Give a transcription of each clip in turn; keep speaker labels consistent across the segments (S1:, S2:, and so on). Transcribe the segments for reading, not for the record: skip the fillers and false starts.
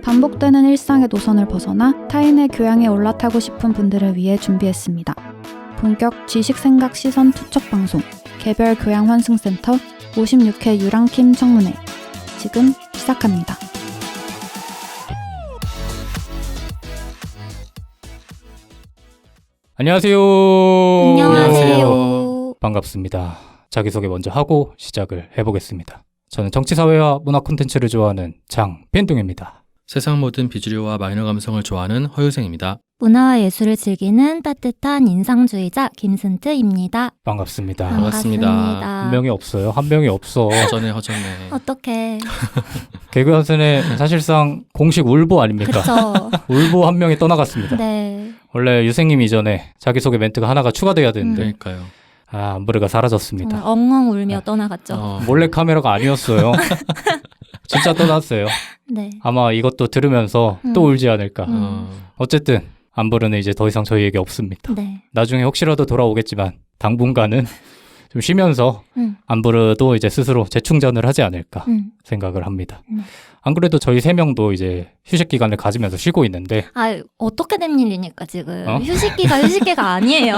S1: 반복되는 일상의 노선을 벗어나 타인의 교양에 올라타고 싶은 분들을 위해 준비했습니다. 본격 지식생각 시선 투척 방송 개별 교양 환승센터 56회 유랑킴 청문회 지금 시작합니다.
S2: 안녕하세요.
S1: 안녕하세요.
S2: 반갑습니다. 자기소개 먼저 하고 시작을 해보겠습니다. 저는 정치사회와 문화 콘텐츠를 좋아하는 장빈둥입니다.
S3: 세상 모든 비주류와 마이너 감성을 좋아하는 허유생입니다.
S4: 문화와 예술을 즐기는 따뜻한 인상주의자 김순트입니다.
S2: 반갑습니다.
S3: 반갑습니다.
S2: 한 명이 없어요. 한 명이 없어.
S3: 허전해.
S4: 어떡해.
S2: 개그연습의 사실상 공식 울보 아닙니까?
S4: 그쵸.
S2: 울보 한 명이 떠나갔습니다.
S4: 네.
S2: 원래 유생님 이전에 자기소개 멘트가 하나가 추가돼야 되는데
S3: 그러니까요.
S2: 안부르가 사라졌습니다.
S4: 정말 엉엉 울며 떠나갔죠.
S2: 몰래카메라가 아니었어요. 진짜 떠났어요.
S4: 네.
S2: 아마 이것도 들으면서 또 울지 않을까. 어쨌든 안부르는 이제 더 이상 저희에게 없습니다.
S4: 네.
S2: 나중에 혹시라도 돌아오겠지만 당분간은 좀 쉬면서 안부르도 이제 스스로 재충전을 하지 않을까 생각을 합니다. 안 그래도 저희 3명도 이제 휴식 기간을 가지면서 쉬고 있는데
S4: 어떻게 된 일이니까 지금.
S2: 어?
S4: 휴식기가 아니에요.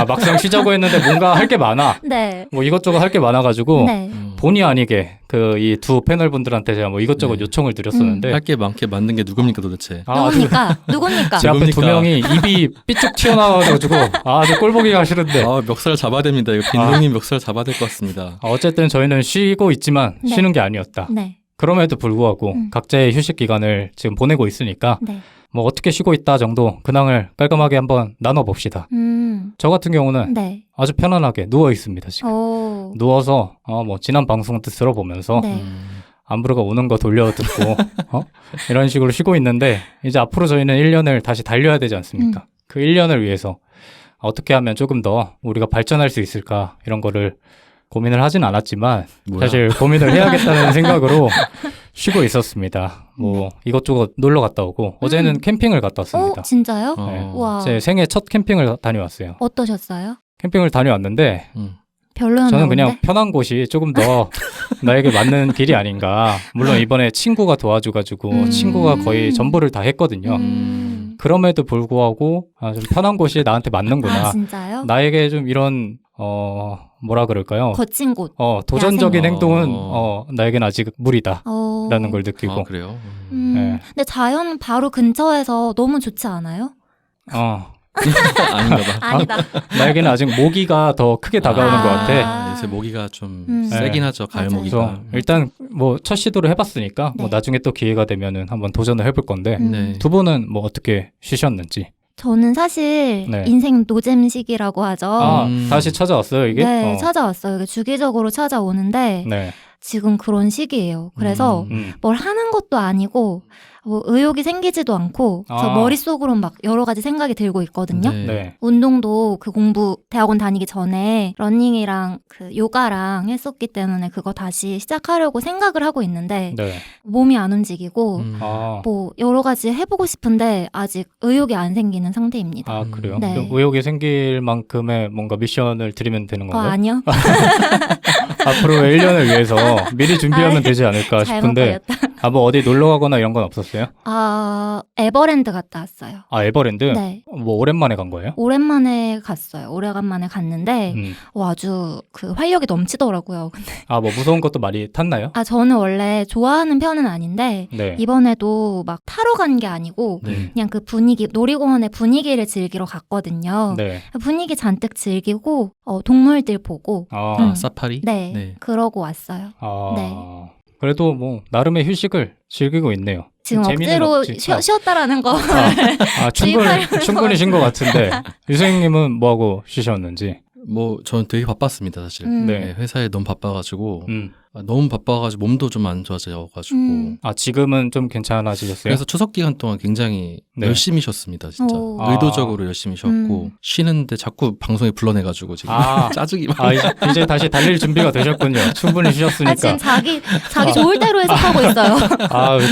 S2: 막상 쉬자고 했는데 뭔가 할 게 많아.
S4: 네.
S2: 뭐 이것저것 할 게 많아가지고
S4: 네.
S2: 본의 아니게 그 이 두 패널 분들한테 제가 뭐 이것저것
S3: 네.
S2: 요청을 드렸었는데
S3: 할 게 많게 만든 게 누굽니까 도대체?
S4: 누굽니까?
S2: 제 앞에
S3: 누굽니까?
S2: 두 명이 입이 삐쭉 튀어나와가지고 아주 꼴보기가 싫은데
S3: 멱살 잡아야 됩니다. 이거 빈둥님 멱살 잡아야 될 것 같습니다.
S2: 어쨌든 저희는 쉬고 있지만
S4: 네.
S2: 쉬는 게 아니었다.
S4: 네.
S2: 그럼에도 불구하고 각자의 휴식 기간을 지금 보내고 있으니까
S4: 네.
S2: 뭐 어떻게 쉬고 있다 정도 근황을 깔끔하게 한번 나눠봅시다. 저 같은 경우는
S4: 네.
S2: 아주 편안하게 누워 있습니다. 지금
S4: 오.
S2: 누워서 뭐 지난 방송도 들어보면서
S4: 네.
S2: 안부르가 오는 거 돌려듣고 이런 식으로 쉬고 있는데 이제 앞으로 저희는 1년을 다시 달려야 되지 않습니까? 그 1년을 위해서 어떻게 하면 조금 더 우리가 발전할 수 있을까 이런 거를 고민을 하진 않았지만 사실 고민을 해야겠다는 생각으로 쉬고 있었습니다. 뭐 이것저것 놀러 갔다 오고 어제는 캠핑을 갔다 왔습니다.
S4: 진짜요?
S2: 네.
S4: 와.
S2: 제 생애 첫 캠핑을 다녀왔어요.
S4: 어떠셨어요?
S2: 캠핑을 다녀왔는데
S4: 별로였나
S2: 저는 그냥
S4: 본데?
S2: 편한 곳이 조금 더 나에게 맞는 길이 아닌가. 물론 이번에 친구가 도와줘가지고 친구가 거의 전부를 다 했거든요. 그럼에도 불구하고 좀 편한 곳이 나한테 맞는구나.
S4: 진짜요?
S2: 나에게 좀 이런 뭐라 그럴까요?
S4: 거친 곳.
S2: 도전적인
S3: 야생.
S2: 행동은 나에게는 아직 무리다 라는 걸 느끼고
S3: 그래요?
S2: 네.
S4: 근데 자연 바로 근처에서 너무 좋지 않아요?
S3: 아닌가 봐.
S4: 아니다.
S2: 나에게는 아직 모기가 더 크게 다가오는 것 같아.
S3: 요새 모기가 좀
S2: 네.
S3: 세긴 하죠. 가을
S4: 맞아요.
S3: 모기가.
S2: 그래서 일단 뭐 첫 시도를 해봤으니까 뭐
S4: 네.
S2: 나중에 또 기회가 되면은 한번 도전을 해볼 건데
S3: 네.
S2: 두 분은 뭐 어떻게 쉬셨는지.
S4: 저는 사실
S2: 네.
S4: 인생 노잼 시기라고 하죠.
S2: 다시 찾아왔어요 이게?
S4: 네, 찾아왔어요. 이게 주기적으로 찾아오는데
S2: 네.
S4: 지금 그런 시기예요. 그래서
S2: 음.
S4: 뭘 하는 것도 아니고 뭐 의욕이 생기지도 않고 저 머릿속으로 막 여러 가지 생각이 들고 있거든요.
S2: 네.
S4: 운동도 그 대학원 다니기 전에 러닝이랑 그 요가랑 했었기 때문에 그거 다시 시작하려고 생각을 하고 있는데
S2: 네.
S4: 몸이 안 움직이고 뭐 여러 가지 해보고 싶은데 아직 의욕이 안 생기는 상태입니다.
S2: 그래요?
S4: 네.
S2: 그럼 의욕이 생길 만큼의 뭔가 미션을 드리면 되는 건가요?
S4: 아니요.
S2: 앞으로 1년을 위해서 미리 준비하면 되지 않을까
S4: 잘못
S2: 싶은데
S4: 걸렸다.
S2: 뭐 어디 놀러 가거나 이런 건 없었어요?
S4: 에버랜드 갔다 왔어요.
S2: 에버랜드?
S4: 네.
S2: 뭐 오랜만에 간 거예요?
S4: 오랜만에 갔어요. 오래간만에 갔는데 아주 그 활력이 넘치더라고요. 근데
S2: 뭐 무서운 것도 많이 탔나요?
S4: 저는 원래 좋아하는 편은 아닌데
S2: 네.
S4: 이번에도 막 타러 간 게 아니고 그냥 그 분위기 놀이공원의 분위기를 즐기러 갔거든요.
S2: 네.
S4: 분위기 잔뜩 즐기고 동물들 보고
S3: 사파리?
S4: 네. 그러고 왔어요. 네.
S2: 그래도 뭐 나름의 휴식을 즐기고 있네요.
S4: 지금
S2: 재미는
S4: 억지로
S2: 없지.
S4: 쉬었다라는 거
S2: 충분히 쉰 것 같은데 유생님은 뭐하고 쉬셨는지?
S3: 뭐 저는 되게 바빴습니다 사실.
S2: 네.
S3: 회사에 너무 바빠가지고 너무 바빠가지고 몸도 좀 안 좋아져가지고
S2: 지금은 좀 괜찮아지셨어요?
S3: 그래서 추석 기간 동안 굉장히 열심히 쉬었습니다 진짜. 의도적으로 열심히 쉬었고 쉬는데 자꾸 방송에 불러내가지고 지금 짜증이 많아.
S2: 이제 다시 달릴 준비가 되셨군요. 충분히 쉬셨으니까.
S4: 지금 자기 좋을 대로 해석하고 있어요.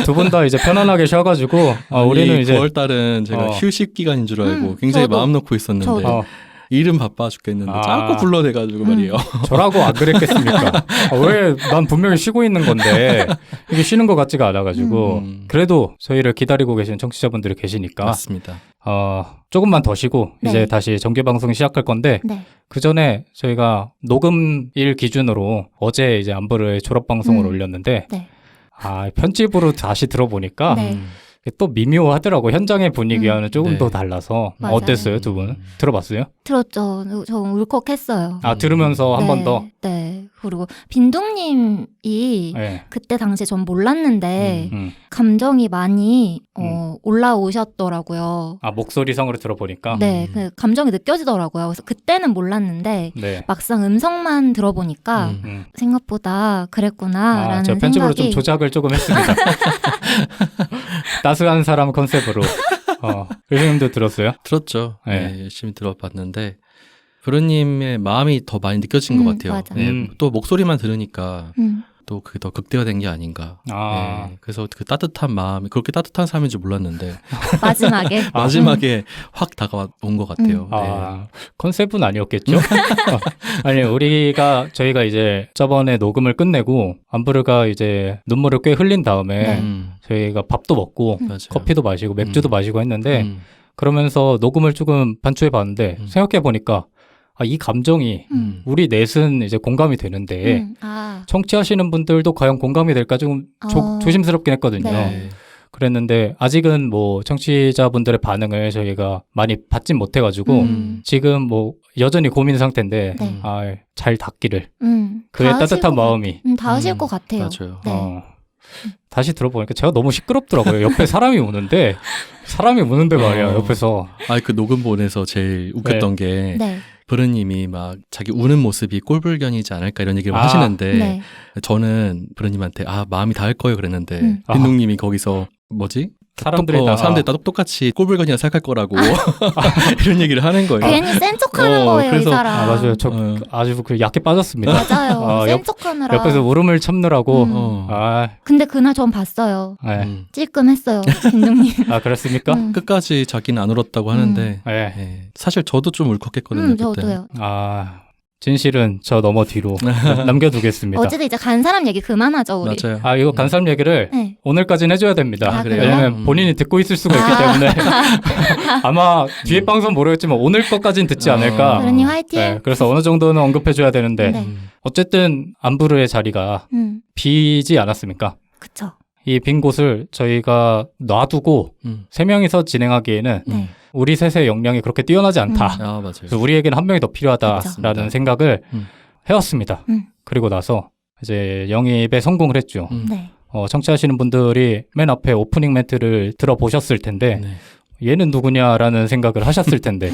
S2: 두 분 다 이제 편안하게 쉬어가지고 우리는 이제
S3: 9월달은 제가 휴식 기간인 줄 알고 굉장히
S4: 저도.
S3: 마음 놓고 있었는데
S4: 저도.
S3: 일은 바빠 죽겠는데
S2: 아.
S3: 자꾸 불러내가지고 말이에요.
S2: 저라고 안 그랬겠습니까? 왜 난 분명히 쉬고 있는 건데 이게 쉬는 것 같지가 않아가지고 그래도 저희를 기다리고 계신 청취자분들이 계시니까
S3: 맞습니다.
S2: 조금만 더 쉬고
S4: 네.
S2: 이제 다시 정규 방송 시작할 건데
S4: 네.
S2: 그 전에 저희가 녹음일 기준으로 어제 이제 안부르의 졸업 방송을 올렸는데
S4: 네.
S2: 편집으로 다시 들어보니까
S4: 네.
S2: 또 미묘하더라고. 현장의 분위기와는 조금
S3: 네.
S2: 더 달라서.
S4: 맞아요.
S2: 어땠어요, 두 분? 들어봤어요?
S4: 들었죠. 저 울컥했어요.
S2: 들으면서 한 번 더.
S4: 네. 그리고 빈둥님이
S2: 네.
S4: 그때 당시에 전 몰랐는데
S2: 음.
S4: 감정이 많이 올라오셨더라고요.
S2: 목소리성으로 들어보니까.
S4: 네, 그 감정이 느껴지더라고요. 그래서 그때는 몰랐는데
S2: 네.
S4: 막상 음성만 들어보니까 생각보다 그랬구나라는
S2: 제가 편집으로
S4: 생각이
S2: 좀 조작을 조금 했습니다. 따스한 사람 컨셉으로. 교수님도 들었어요?
S3: 들었죠.
S2: 네.
S3: 네, 열심히 들어봤는데 브루님의 마음이 더 많이 느껴진 것 같아요.
S4: 맞아.
S3: 네, 또 목소리만 들으니까
S4: 음.
S3: 또 그게 더 극대화된 게 아닌가. 네, 그래서 그 따뜻한 마음이 그렇게 따뜻한 사람인 줄 몰랐는데
S4: 마지막에
S3: 마지막에 확 다가온 것 같아요. 네.
S2: 컨셉은 아니었겠죠? 아니, 저희가 이제 저번에 녹음을 끝내고 안부르가 이제 눈물을 꽤 흘린 다음에 저희가 밥도 먹고
S3: 맞아요.
S2: 커피도 마시고 맥주도 마시고 했는데
S3: 음.
S2: 그러면서 녹음을 조금 반추해 봤는데 생각해 보니까 이 감정이 우리 넷은 이제 공감이 되는데 청취하시는 분들도 과연 공감이 될까 좀 조심스럽긴 했거든요.
S4: 네.
S2: 그랬는데 아직은 뭐 청취자분들의 반응을 저희가 많이 받진 못해가지고 지금 뭐 여전히 고민 상태인데
S4: 네.
S2: 잘 닿기를
S4: 다
S2: 그의
S4: 하실
S2: 따뜻한
S4: 것
S2: 마음이
S4: 다 하실 것 같아요.
S3: 맞아요.
S4: 네.
S2: 다시 들어보니까 제가 너무 시끄럽더라고요. 옆에 사람이 우는데 말이야 옆에서.
S3: 그 녹음본에서 제일 웃겼던 게
S4: 네.
S3: 브루님이 막 자기 우는 모습이 꼴불견이지 않을까 이런 얘기를 하시는데
S4: 네.
S3: 저는 브루님한테 마음이 닿을 거예요 그랬는데 빈둥님이 거기서 뭐지?
S2: 사람들이 다
S3: 똑같이 꼴불견이라 생각할 거라고 이런 얘기를 하는 거예요.
S4: 괜히 센 척하는 거예요,
S3: 그래서-
S4: 이 사람.
S2: 맞아요. 저 아주 약해 빠졌습니다.
S4: 맞아요. 센 척하느라.
S2: 옆에서 울음을 참느라고.
S4: 근데 그날 전 봤어요.
S2: 네.
S4: 찔끔했어요, 빈둥님.
S2: 그랬습니까?
S3: 끝까지 자기는 안 울었다고 하는데
S2: 네.
S3: 네. 사실 저도 좀 울컥했거든요. 그때.
S4: 저도요.
S2: 진실은 저 너머 뒤로 남겨두겠습니다.
S4: 어쨌든 이제 간 사람 얘기 그만하죠, 우리.
S3: 맞아요.
S2: 이거 간사람 얘기를
S4: 네.
S2: 오늘까지는 해줘야 됩니다.
S4: 그래요?
S2: 왜냐면 본인이 듣고 있을 수가 있기 때문에 아마 뒤에 방송 모르겠지만 오늘 것까지는 듣지 않을까.
S4: 브루님 화이팅.
S2: 네, 그래서 어느 정도는 언급해줘야 되는데
S4: 네.
S2: 어쨌든 안부르의 자리가 비지 않았습니까?
S4: 그쵸.
S2: 이 빈 곳을 저희가 놔두고 세 명이서 진행하기에는
S4: 네.
S2: 우리 셋의 역량이 그렇게 뛰어나지 않다.
S3: 맞아요.
S2: 그래서 우리에게는 한 명이 더 필요하다라는
S3: 맞습니다.
S2: 생각을 해왔습니다.
S4: 음.
S2: 그리고 나서 이제 영입에 성공을 했죠.
S4: 네.
S2: 청취하시는 분들이 맨 앞에 오프닝 멘트를 들어보셨을 텐데
S3: 네.
S2: 얘는 누구냐라는 생각을 하셨을 텐데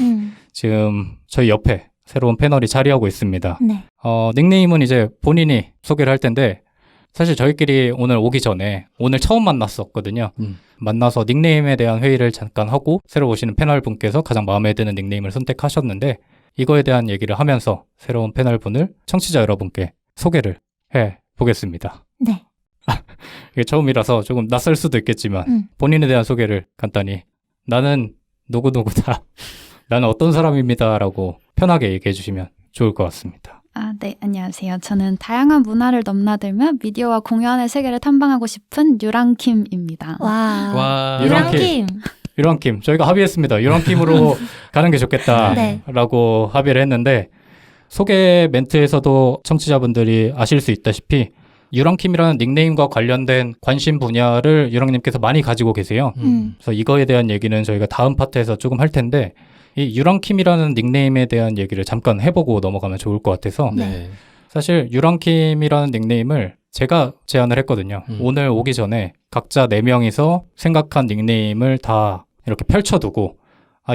S2: 지금 저희 옆에 새로운 패널이 자리하고 있습니다.
S4: 네.
S2: 닉네임은 이제 본인이 소개를 할 텐데 사실 저희끼리 오늘 오기 전에 오늘 처음 만났었거든요. 만나서 닉네임에 대한 회의를 잠깐 하고 새로 오시는 패널 분께서 가장 마음에 드는 닉네임을 선택하셨는데 이거에 대한 얘기를 하면서 새로운 패널 분을 청취자 여러분께 소개를 해 보겠습니다.
S4: 네.
S2: 이게 처음이라서 조금 낯설 수도 있겠지만 본인에 대한 소개를 간단히 나는 누구누구다. 나는 어떤 사람입니다라고 편하게 얘기해 주시면 좋을 것 같습니다.
S1: 네, 안녕하세요. 저는 다양한 문화를 넘나들며 미디어와 공연의 세계를 탐방하고 싶은 유랑킴입니다.
S4: 와.
S2: 유랑킴. 유랑킴. 저희가 합의했습니다. 유랑킴으로 가는 게 좋겠다라고 합의를 했는데 소개 멘트에서도 청취자분들이 아실 수 있다시피 유랑킴이라는 닉네임과 관련된 관심 분야를 유랑님께서 많이 가지고 계세요. 그래서 이거에 대한 얘기는 저희가 다음 파트에서 조금 할 텐데 이 유랑킴이라는 닉네임에 대한 얘기를 잠깐 해보고 넘어가면 좋을 것 같아서
S3: 네.
S2: 사실 유랑킴이라는 닉네임을 제가 제안을 했거든요. 오늘 오기 전에 각자 4명이서 생각한 닉네임을 다 이렇게 펼쳐두고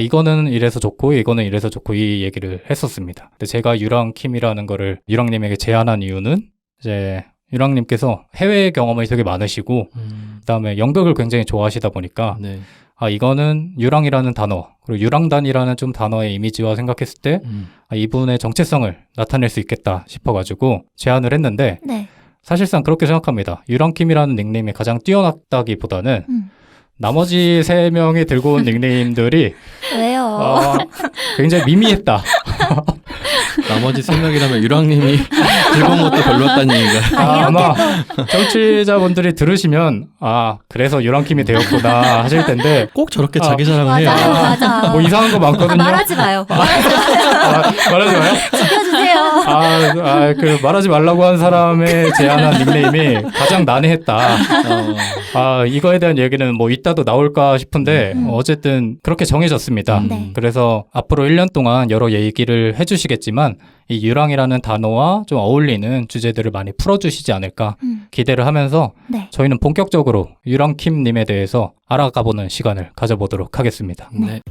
S2: 이거는 이래서 좋고 이거는 이래서 좋고 이 얘기를 했었습니다. 근데 제가 유랑킴이라는 거를 유랑님에게 제안한 이유는 이제 유랑님께서 해외 경험이 되게 많으시고 그다음에 연극을 굉장히 좋아하시다 보니까
S3: 네.
S2: 이거는 유랑이라는 단어 그리고 유랑단이라는 좀 단어의 이미지와 생각했을 때 이분의 정체성을 나타낼 수 있겠다 싶어가지고 제안을 했는데
S4: 네.
S2: 사실상 그렇게 생각합니다. 유랑킴이라는 닉네임이 가장 뛰어났다기보다는 나머지 3명이 들고 온 닉네임들이
S4: 왜요?
S2: 굉장히 미미했다.
S3: 나머지 3명이라면 유랑님이 들고 온 것도 별로였다는 얘기가.
S2: 아마 청취자분들이 들으시면 그래서 유랑킴이 되었구나 하실 텐데
S3: 꼭 저렇게 자기 자랑을 해요.
S4: 맞아요, 맞아.
S2: 뭐 이상한 거 많거든요.
S4: 말하지 마요.
S2: 말하지 마요.
S4: 지켜주세요.
S2: 그 말하지 말라고 한 사람의 제안한 닉네임이 가장 난해했다. 이거에 대한 얘기는 뭐 이따도 나올까 싶은데 어쨌든 그렇게 정해졌습니다.
S4: 네.
S2: 그래서 앞으로 1년 동안 여러 얘기를 해주시겠지만 이 유랑이라는 단어와 좀 어울리는 주제들을 많이 풀어주시지 않을까 기대를 하면서
S4: 네.
S2: 저희는 본격적으로 유랑킴님에 대해서 알아가보는 시간을 가져보도록 하겠습니다.
S3: 네.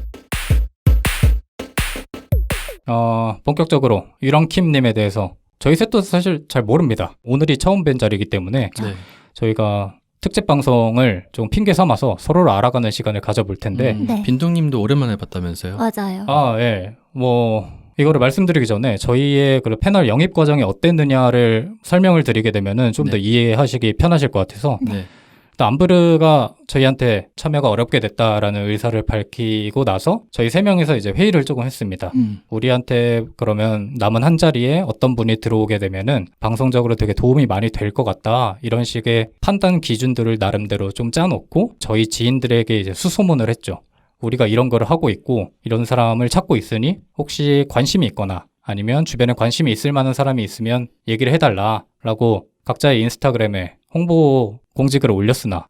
S2: 본격적으로 유랑킴님에 대해서 저희 셋도 사실 잘 모릅니다. 오늘이 처음 뵌 자리이기 때문에
S3: 네.
S2: 저희가 특집 방송을 좀 핑계 삼아서 서로를 알아가는 시간을 가져볼 텐데
S4: 네.
S3: 빈둥님도 오랜만에 봤다면서요?
S4: 맞아요.
S2: 예. 뭐 이거를 말씀드리기 전에 저희의 그 패널 영입 과정이 어땠느냐를 설명을 드리게 되면은 좀 더
S3: 네.
S2: 이해하시기 편하실 것 같아서
S3: 네.
S2: 일단 암브르가 저희한테 참여가 어렵게 됐다라는 의사를 밝히고 나서 저희 3명이서 이제 회의를 조금 했습니다. 우리한테 그러면 남은 한 자리에 어떤 분이 들어오게 되면은 방송적으로 되게 도움이 많이 될 것 같다. 이런 식의 판단 기준들을 나름대로 좀 짜놓고 저희 지인들에게 이제 수소문을 했죠. 우리가 이런 거를 하고 있고 이런 사람을 찾고 있으니 혹시 관심이 있거나 아니면 주변에 관심이 있을 만한 사람이 있으면 얘기를 해달라라고 각자의 인스타그램에 홍보 공지글을 올렸으나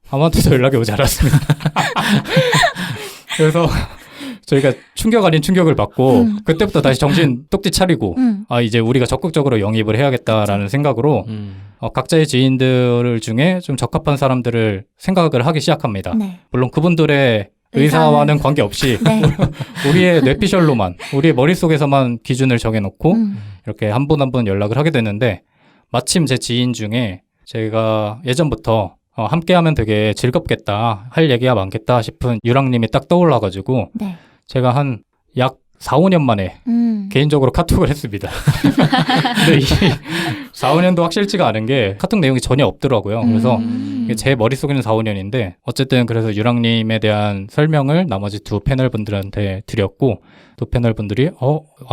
S2: 아무한테도 연락이 오지 않았습니다. 그래서 저희가 충격 아닌 충격을 받고 그때부터 다시 정신 똑띠 차리고 이제 우리가 적극적으로 영입을 해야겠다라는 생각으로 각자의 지인들 중에 좀 적합한 사람들을 생각을 하기 시작합니다.
S4: 네.
S2: 물론 그분들의 의사와는 관계없이
S4: 네.
S2: 우리의 뇌피셜로만 우리의 머릿속에서만 기준을 정해놓고 이렇게 한 분 한 분 연락을 하게 됐는데 마침 제 지인 중에 제가 예전부터 함께하면 되게 즐겁겠다 할 얘기가 많겠다 싶은 유랑님이 딱 떠올라가지고
S4: 네.
S2: 제가 한 약 4, 5년 만에 개인적으로 카톡을 했습니다. 근데 이 4, 5년도 확실치가 않은 게 카톡 내용이 전혀 없더라고요. 그래서 이게 제 머릿속에는 4, 5년인데 어쨌든 그래서 유랑님에 대한 설명을 나머지 두 패널 분들한테 드렸고 두 패널 분들이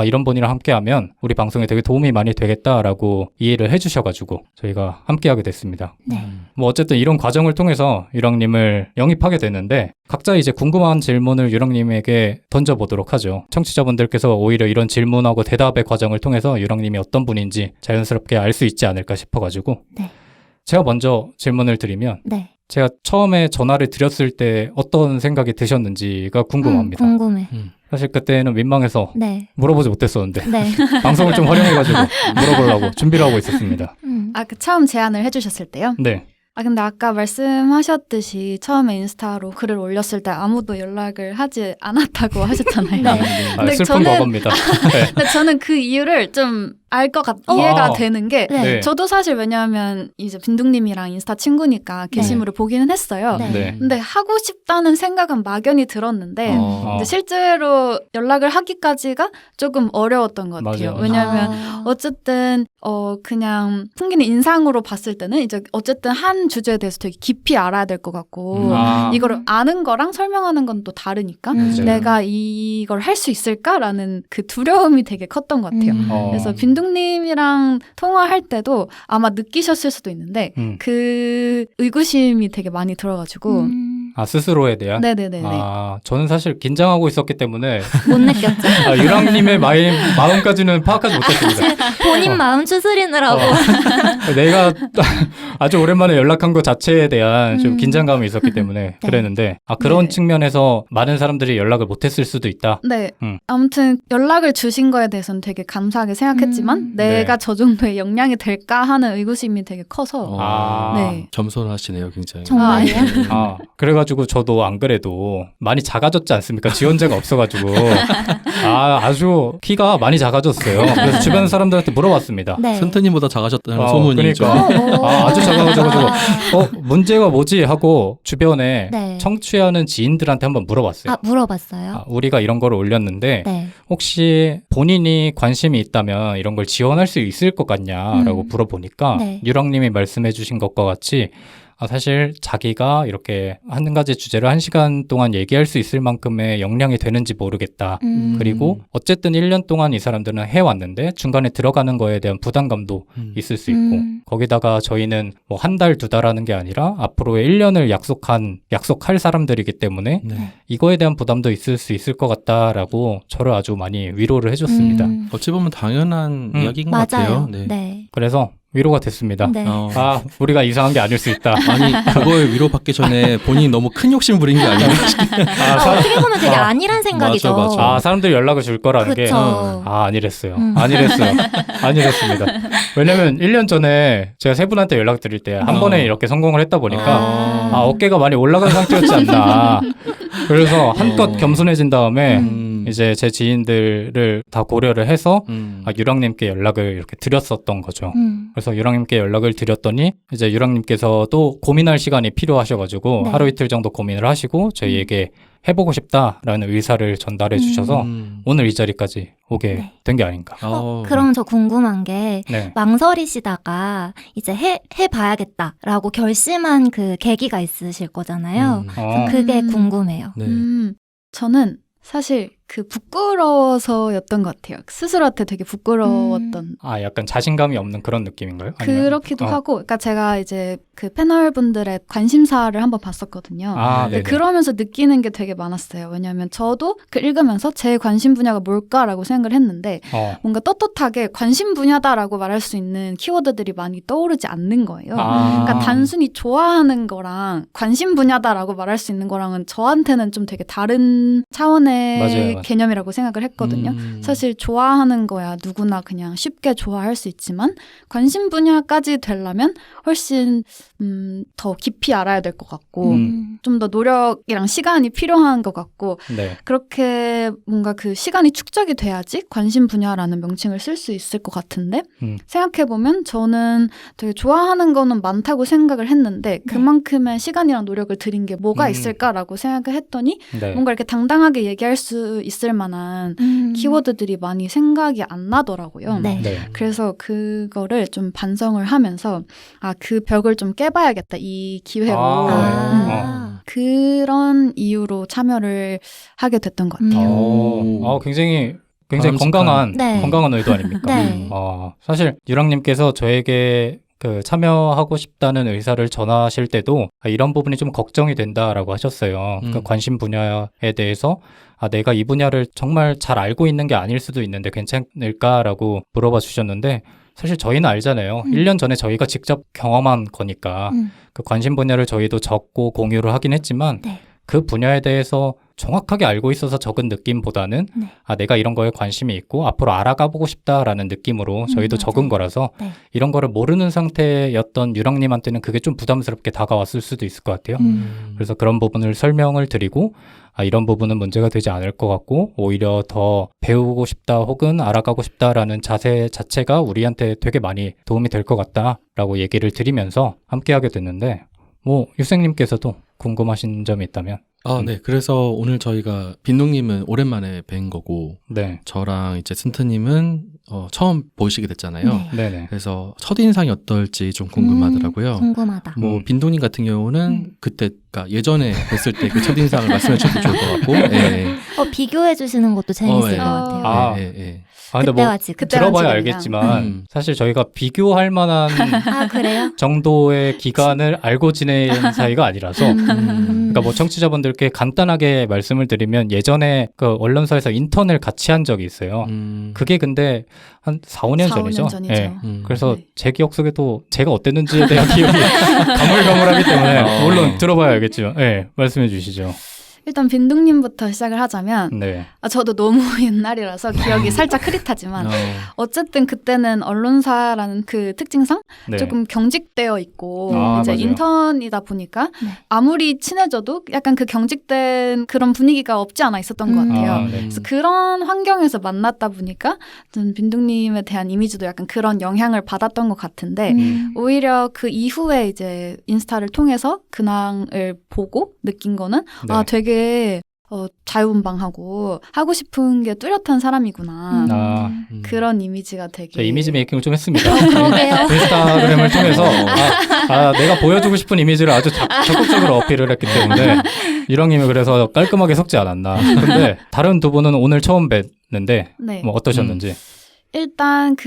S2: 이런 분이랑 함께하면 우리 방송에 되게 도움이 많이 되겠다라고 이해를 해주셔가지고 저희가 함께하게 됐습니다.
S4: 네.
S2: 뭐 어쨌든 이런 과정을 통해서 유랑님을 영입하게 됐는데 각자 이제 궁금한 질문을 유랑님에게 던져보도록 하죠. 청취자분들께서 오히려 이런 질문하고 대답의 과정을 통해서 유랑님이 어떤 분인지 자연스럽게 알 수 있지 않을까 싶어가지고
S4: 네.
S2: 제가 먼저 질문을 드리면
S4: 네.
S2: 제가 처음에 전화를 드렸을 때 어떤 생각이 드셨는지가 궁금합니다.
S4: 궁금해.
S2: 사실 그때는 민망해서
S4: 네.
S2: 물어보지 못했었는데
S4: 네.
S2: 방송을 좀 활용해가지고 물어보려고 준비를 하고 있었습니다.
S1: 그 처음 제안을 해주셨을 때요?
S2: 네.
S1: 근데 아까 말씀하셨듯이 처음에 인스타로 글을 올렸을 때 아무도 연락을 하지 않았다고 하셨잖아요.
S4: 네.
S1: 근데
S2: 슬픈 과거입니다. 네.
S1: 근데 저는 그 이유를 좀 알 것 이해가 되는 게
S4: 네.
S1: 저도 사실 왜냐하면 이제 빈둥님이랑 인스타 친구니까 게시물을 보기는 했어요.
S4: 네.
S2: 네.
S1: 근데 하고 싶다는 생각은 막연히 들었는데 근데 실제로 연락을 하기까지가 조금 어려웠던 것 같아요.
S2: 맞아요.
S1: 왜냐하면 어쨌든 그냥 풍기는 인상으로 봤을 때는 이제 어쨌든 한 주제에 대해서 되게 깊이 알아야 될 것 같고 이거를 아는 거랑 설명하는 건 또 다르니까 내가 이걸 할 수 있을까라는 그 두려움이 되게 컸던 것 같아요. 그래서 빈둥님이랑 통화할 때도 아마 느끼셨을 수도 있는데 그 의구심이 되게 많이 들어가지고
S2: 스스로에 대한?
S1: 네네네.
S2: 저는 사실 긴장하고 있었기 때문에
S4: 못 느꼈죠.
S2: 유랑님의 마음까지는 파악하지 못했습니다.
S4: 본인 마음 추스리느라고.
S2: 내가 아주 오랜만에 연락한 것 자체에 대한 좀 긴장감이 있었기 때문에 그랬는데 그런 측면에서 많은 사람들이 연락을 못했을 수도 있다.
S1: 네. 아무튼 연락을 주신 거에 대해서는 되게 감사하게 생각했지만 내가 저 정도의 역량이 될까 하는 의구심이 되게 커서 네.
S3: 겸손하시네요, 굉장히.
S4: 정말요?
S2: 그래가지고 저도 안 그래도 많이 작아졌지 않습니까? 지원자가 없어가지고 아주 키가 많이 작아졌어요. 그래서 주변 사람들한테 물어봤습니다.
S4: 네.
S3: 선트님보다 작아졌다는 소문이
S2: 그러니까 아주 작아가지고 문제가 뭐지 하고 주변에
S4: 네.
S2: 청취하는 지인들한테 한번 물어봤어요.
S4: 물어봤어요?
S2: 우리가 이런 거를 올렸는데
S4: 네.
S2: 혹시 본인이 관심이 있다면 이런 걸 지원할 수 있을 것 같냐라고 물어보니까
S4: 네.
S2: 유랑님이 말씀해 주신 것과 같이 사실 자기가 이렇게 한 가지 주제를 1시간 동안 얘기할 수 있을 만큼의 역량이 되는지 모르겠다. 그리고 어쨌든 1년 동안 이 사람들은 해왔는데 중간에 들어가는 거에 대한 부담감도 있을 수 있고 거기다가 저희는 뭐 한 달, 2달 하는 게 아니라 앞으로의 1년을 약속할 사람들이기 때문에
S3: 네.
S2: 이거에 대한 부담도 있을 수 있을 것 같다라고 저를 아주 많이 위로를 해줬습니다.
S3: 어찌 보면 당연한 이야기인 것
S4: 맞아요.
S3: 같아요. 네.
S4: 네.
S2: 그래서 위로가 됐습니다.
S4: 네.
S2: 우리가 이상한 게 아닐 수 있다.
S3: 아니 그거에 위로받기 전에 본인이 너무 큰 욕심 부린 게 아닌가
S4: 어떻게 보면 되게 안일한 생각이죠.
S3: 맞아.
S2: 사람들이 연락을 줄 거라는 게
S4: 그쵸.
S2: 아니랬어요. 아니랬습니다. 왜냐면 1년 전에 제가 세 분한테 연락드릴 때 한 번에 이렇게 성공을 했다 보니까 어깨가 많이 올라간 상태였지 않나. 그래서 한껏 겸손해진 다음에 이제 제 지인들을 다 고려를 해서 유랑님께 연락을 이렇게 드렸었던 거죠. 그래서 유랑님께 연락을 드렸더니 이제 유랑님께서도 고민할 시간이 필요하셔가지고
S4: 네.
S2: 하루 이틀 정도 고민을 하시고 저희에게 해보고 싶다라는 의사를 전달해 주셔서 오늘 이 자리까지 오게
S4: 네.
S2: 된 게 아닌가.
S4: 그럼 저 궁금한 게
S2: 네.
S4: 망설이시다가 이제 해봐야겠다라고 결심한 그 계기가 있으실 거잖아요. 그게 궁금해요.
S3: 네.
S1: 저는 사실 그 부끄러워서였던 것 같아요. 스스로한테 되게 부끄러웠던.
S2: 약간 자신감이 없는 그런 느낌인가요? 아니면?
S1: 그렇기도 하고, 그러니까 제가 이제 그 패널분들의 관심사를 한번 봤었거든요.
S2: 네네.
S1: 그러면서 느끼는 게 되게 많았어요. 왜냐하면 저도 그 읽으면서 제 관심 분야가 뭘까라고 생각을 했는데 뭔가 떳떳하게 관심 분야다라고 말할 수 있는 키워드들이 많이 떠오르지 않는 거예요. 그러니까 단순히 좋아하는 거랑 관심 분야다라고 말할 수 있는 거랑은 저한테는 좀 되게 다른 차원의
S2: 맞아요.
S1: 개념이라고 생각을 했거든요. 사실 좋아하는 거야 누구나 그냥 쉽게 좋아할 수 있지만 관심 분야까지 되려면 훨씬 더 깊이 알아야 될 것 같고 좀 더 노력이랑 시간이 필요한 것 같고
S2: 네.
S1: 그렇게 뭔가 그 시간이 축적이 돼야지 관심 분야라는 명칭을 쓸 수 있을 것 같은데 생각해보면 저는 되게 좋아하는 거는 많다고 생각을 했는데 그만큼의 시간이랑 노력을 들인 게 뭐가 있을까라고 생각을 했더니
S2: 네.
S1: 뭔가 이렇게 당당하게 얘기할 수 있을 만한 키워드들이 많이 생각이 안 나더라고요.
S4: 네.
S2: 네.
S1: 그래서 그거를 좀 반성을 하면서 그 벽을 좀 깨봐야겠다 이 기회로 그런 이유로 참여를 하게 됐던 것 같아요.
S2: 굉장히
S3: 바람직한.
S2: 건강한 의도 아닙니까?
S4: 네.
S2: 사실 유랑님께서 저에게 그 참여하고 싶다는 의사를 전하실 때도 이런 부분이 좀 걱정이 된다라고 하셨어요. 그 관심 분야에 대해서 내가 이 분야를 정말 잘 알고 있는 게 아닐 수도 있는데 괜찮을까라고 물어봐 주셨는데 사실 저희는 알잖아요. 1년 전에 저희가 직접 경험한 거니까 그 관심 분야를 저희도 적고 공유를 하긴 했지만
S4: 네.
S2: 그 분야에 대해서 정확하게 알고 있어서 적은 느낌보다는 내가 이런 거에 관심이 있고 앞으로 알아가보고 싶다라는 느낌으로 저희도 적은 거라서 이런 거를 모르는 상태였던 유랑님한테는 그게 좀 부담스럽게 다가왔을 수도 있을 것 같아요. 그래서 그런 부분을 설명을 드리고 이런 부분은 문제가 되지 않을 것 같고 오히려 더 배우고 싶다 혹은 알아가고 싶다라는 자세 자체가 우리한테 되게 많이 도움이 될 것 같다라고 얘기를 드리면서 함께하게 됐는데 유생님께서도 궁금하신 점이 있다면?
S3: 네. 그래서 오늘 저희가 빈둥님은 오랜만에 뵌 거고,
S2: 네.
S3: 저랑 이제 승트님은 처음 보시게 됐잖아요.
S2: 네네.
S3: 그래서 첫인상이 어떨지 좀 궁금하더라고요.
S4: 궁금하다.
S3: 빈둥님 같은 경우는 그때, 그러니까 예전에 뵀을 때 그 첫인상을 말씀해 주셔도 좋을 것 같고,
S4: 비교해 주시는 것도 재밌을 것 같아요.
S2: 근데
S4: 그때와 지금.
S2: 들어봐야 알겠지만 사실 저희가 비교할 만한
S4: 그래요?
S2: 정도의 기간을 알고 지낸 사이가 아니라서 그러니까 청취자분들께 간단하게 말씀을 드리면 예전에 그 언론사에서 인턴을 같이 한 적이 있어요. 그게 근데 한 4, 5년 전이죠.
S1: 4, 5년 전이죠.
S2: 네. 그래서 제 기억 속에도 제가 어땠는지에 대한 기억이 가물가물하기 때문에 물론 들어봐야 알겠지만 말씀해 주시죠.
S1: 일단 빈둥님부터 시작을 하자면
S2: 네.
S1: 저도 너무 옛날이라서 기억이 살짝 흐릿하지만 어쨌든 그때는 언론사라는 그 특징상 조금 경직되어 있고 이제
S2: 맞아요.
S1: 인턴이다 보니까 아무리 친해져도 약간 그 경직된 그런 분위기가 없지 않아 있었던 것 같아요. 그래서 그런 환경에서 만났다 보니까 좀 빈둥님에 대한 이미지도 약간 그런 영향을 받았던 것 같은데 오히려 그 이후에 이제 인스타를 통해서 근황을 보고 느낀 거는 되게 자유분방하고 하고 싶은 게 뚜렷한 사람이구나. 그런 이미지가 되게
S2: 저 이미지 메이킹을 좀 했습니다.
S4: 그러게요.
S2: 인스타그램을 통해서 내가 보여주고 싶은 이미지를 아주 적극적으로 어필을 했기 때문에 유랑님이 그래서 깔끔하게 섞지 않았나. 근데 다른 두 분은 오늘 처음 뵀는데
S1: 네.
S2: 뭐 어떠셨는지.
S1: 일단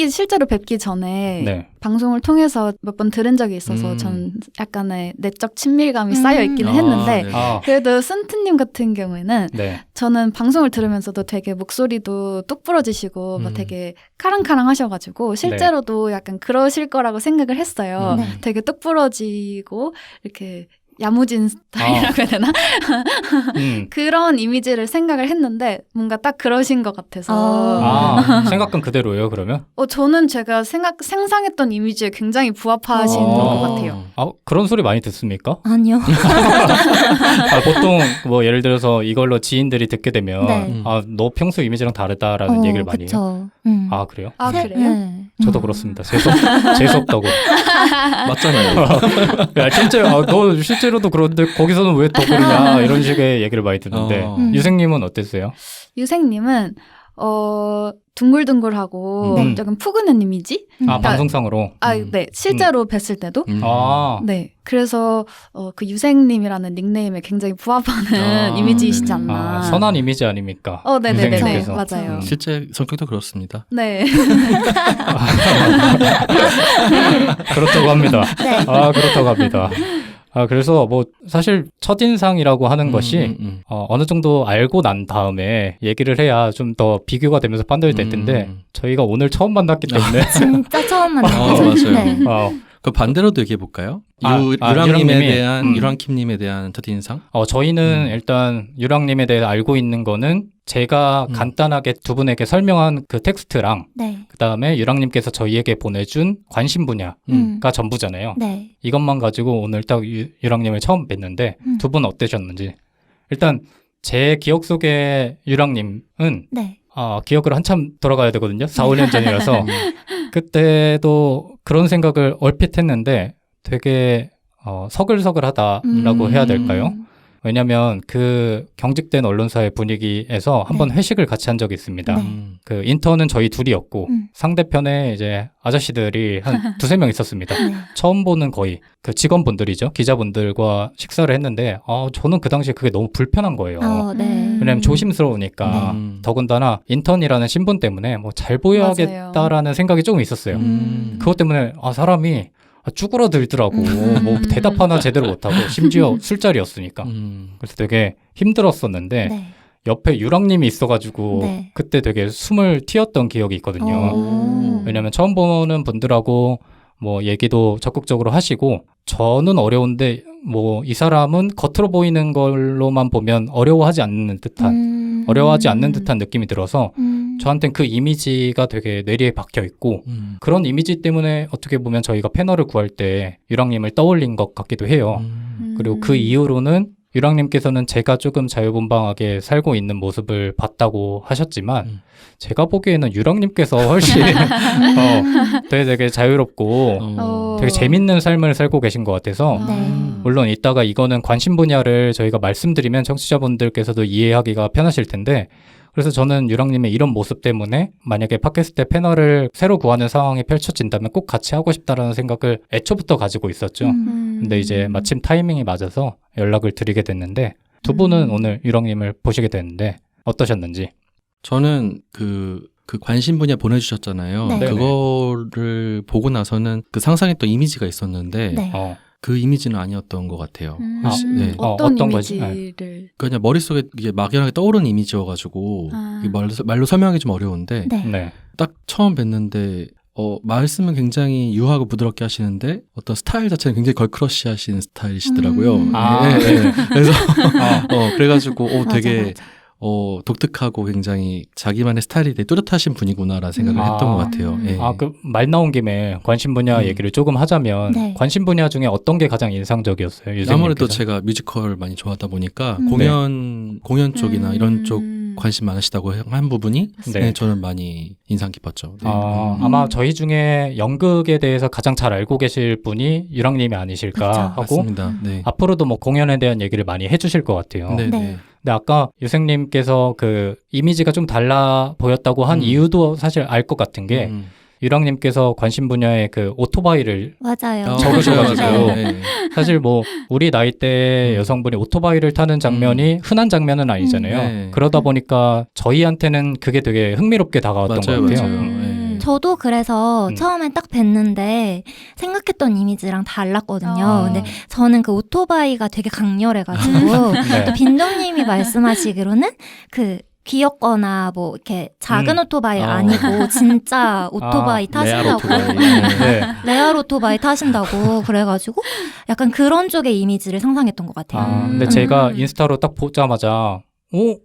S1: 실제로 뵙기 전에
S2: 네.
S1: 방송을 통해서 몇 번 들은 적이 있어서 전 약간의 내적 친밀감이 쌓여 있기는 했는데
S3: 네.
S1: 그래도 순트님 같은 경우에는
S2: 네.
S1: 저는 방송을 들으면서도 되게 목소리도 뚝 부러지시고 막 되게 카랑카랑 하셔가지고 실제로도 약간 그러실 거라고 생각을 했어요.
S4: 네.
S1: 되게 뚝 부러지고 이렇게 야무진 스타일이라고 해야 되나? 그런 이미지를 생각을 했는데 뭔가 딱 그러신 것 같아서
S2: 생각은 그대로예요, 그러면?
S1: 저는 제가 상상했던 이미지에 굉장히 부합하시는 것 같아요.
S2: 그런 소리 많이 듣습니까?
S4: 아니요.
S2: 보통 뭐 예를 들어서 이걸로 지인들이 듣게 되면
S4: 네.
S2: 너 평소 이미지랑 다르다라는 얘기를 많이 해요.
S4: 그쵸.
S2: 그래요?
S1: 그래요?
S4: 네.
S2: 저도 그렇습니다. 재수없다고.
S3: 맞잖아요.
S2: 야, 실제로도 그런데 거기서는 왜 더 그러냐 이런 식의 얘기를 많이 듣는데 유생님은 어땠어요?
S1: 유생님은 둥글둥글하고 약간 푸근한 이미지?
S2: 방송상으로?
S1: 네. 실제로 뵀을 때도? 네. 그래서 그 유생님이라는 닉네임에 굉장히 부합하는 이미지이시지 않나.
S2: 선한 이미지 아닙니까?
S1: 네네네.
S2: 유생님께서.
S1: 맞아요.
S3: 실제 성격도 그렇습니다.
S1: 네.
S2: 그렇다고 합니다.
S4: 네.
S2: 그렇다고 합니다. 그래서 뭐 사실 첫인상이라고 하는 것이 어느 정도 알고 난 다음에 얘기를 해야 좀 더 비교가 되면서 판단이 될 텐데 저희가 오늘 처음 만났기 때문에
S4: 진짜 처음 만났죠.
S3: 맞아요.
S4: 네.
S3: 그 반대로도 얘기해 볼까요? 유랑킴님에 대한 첫인상?
S2: 저희는 일단 유랑님에 대해 알고 있는 거는 제가 간단하게 두 분에게 설명한 그 텍스트랑
S4: 네.
S2: 그다음에 유랑님께서 저희에게 보내준 관심 분야가 전부잖아요.
S4: 네.
S2: 이것만 가지고 오늘 딱 유랑님을 처음 뵀는데 두 분 어떠셨는지. 일단 제 기억 속의 유랑님은
S4: 네.
S2: 기억을 한참 돌아가야 되거든요. 4, 5년 전이라서 그때도 그런 생각을 얼핏 했는데 되게 서글서글하다라고 해야 될까요? 왜냐하면 그 경직된 언론사의 분위기에서 한번 회식을 같이 한 적이 있습니다. 그 인턴은 저희 둘이었고 상대편에 이제 아저씨들이 한 두세 명 있었습니다. 처음 보는 거의 그 직원분들이죠. 기자분들과 식사를 했는데 저는 그 당시에 그게 너무 불편한 거예요.
S4: 네.
S2: 왜냐면 조심스러우니까 더군다나 인턴이라는 신분 때문에 뭐 잘 보여야겠다라는 생각이 조금 있었어요. 그것 때문에 사람이 쭈그러들더라고. 뭐 대답 하나 제대로 못하고 심지어 술자리였으니까. 그래서 되게 힘들었었는데
S4: 네.
S2: 옆에 유랑님이 있어가지고
S4: 네.
S2: 그때 되게 숨을 튀었던 기억이 있거든요. 왜냐면 처음 보는 분들하고 뭐 얘기도 적극적으로 하시고 저는 어려운데 뭐 이 사람은 겉으로 보이는 걸로만 보면 어려워하지 않는 듯한 느낌이 들어서 저한테는 그 이미지가 되게 뇌리에 박혀 있고 그런 이미지 때문에 어떻게 보면 저희가 패널을 구할 때 유랑님을 떠올린 것 같기도 해요. 그리고 그 이후로는 유랑님께서는 제가 조금 자유분방하게 살고 있는 모습을 봤다고 하셨지만 제가 보기에는 유랑님께서 훨씬 되게 자유롭고 되게 재밌는 삶을 살고 계신 것 같아서 물론 이따가 이거는 관심 분야를 저희가 말씀드리면 청취자분들께서도 이해하기가 편하실 텐데 그래서 저는 유랑님의 이런 모습 때문에 만약에 팟캐스트 패널을 새로 구하는 상황이 펼쳐진다면 꼭 같이 하고 싶다라는 생각을 애초부터 가지고 있었죠. 근데 이제 마침 타이밍이 맞아서 연락을 드리게 됐는데 두 분은 오늘 유랑님을 보시게 됐는데 어떠셨는지?
S3: 저는 그 관심 분야 보내주셨잖아요.
S4: 네.
S3: 그거를 보고 나서는 그 상상했던 이미지가 있었는데
S4: 네.
S3: 그 이미지는 아니었던 것 같아요. 네.
S1: 어떤
S2: 거지?
S1: 이미지를?
S3: 그냥 머릿속에 이게 막연하게 떠오르는 이미지여가지고 이게 말로 설명하기 좀 어려운데
S2: 네.
S3: 딱 처음 뵀는데 말씀은 굉장히 유하고 부드럽게 하시는데 어떤 스타일 자체는 굉장히 걸크러쉬 하시는 스타일이시더라고요. 네. 그래서 그래가지고 되게
S4: 맞아.
S3: 독특하고 굉장히 자기만의 스타일이 되게 뚜렷하신 분이구나라는 생각을 했던 것 같아요. 예.
S2: 그 말 나온 김에 관심 분야 얘기를 조금 하자면
S4: 네.
S2: 관심 분야 중에 어떤 게 가장 인상적이었어요? 유생님께서?
S3: 아무래도 제가 뮤지컬 많이 좋아하다 보니까 공연 쪽이나 이런 쪽 관심 많으시다고 한 부분이
S2: 네.
S3: 저는 많이 인상 깊었죠. 네.
S2: 아마 저희 중에 연극에 대해서 가장 잘 알고 계실 분이 유랑님이 아니실까
S4: 그쵸.
S2: 하고
S3: 맞습니다. 네.
S2: 앞으로도 뭐 공연에 대한 얘기를 많이 해주실 것 같아요.
S3: 네.
S4: 네.
S3: 네.
S2: 근데 아까 유생님께서 그 이미지가 좀 달라 보였다고 한 이유도 사실 알 것 같은 게 유랑님께서 관심 분야의 그 오토바이를
S4: 맞아요.
S2: 적으셔가지고
S3: 네.
S2: 사실 뭐 우리 나이대 여성분이 오토바이를 타는 장면이 흔한 장면은 아니잖아요.
S3: 네.
S2: 그러다 보니까 저희한테는 그게 되게 흥미롭게 다가왔던
S3: 맞아요,
S2: 것 같아요.
S3: 맞아요.
S2: 음.
S4: 저도 그래서
S2: 음.
S4: 처음에 딱 뵀는데 생각했던 이미지랑 달랐거든요. 근데
S1: 어.
S4: 저는 그 오토바이가 되게 강렬해가지고
S2: 네.
S4: 또 빈정님이 말씀하시기로는 그 귀엽거나 뭐 이렇게 작은 오토바이 아니고 진짜 오토바이
S3: 레알
S4: 타신다고
S3: 오토바이.
S2: 네.
S4: 레알 오토바이 타신다고 그래가지고 약간 그런 쪽의 이미지를 상상했던 것 같아요.
S2: 아, 근데 제가 인스타로 딱 보자마자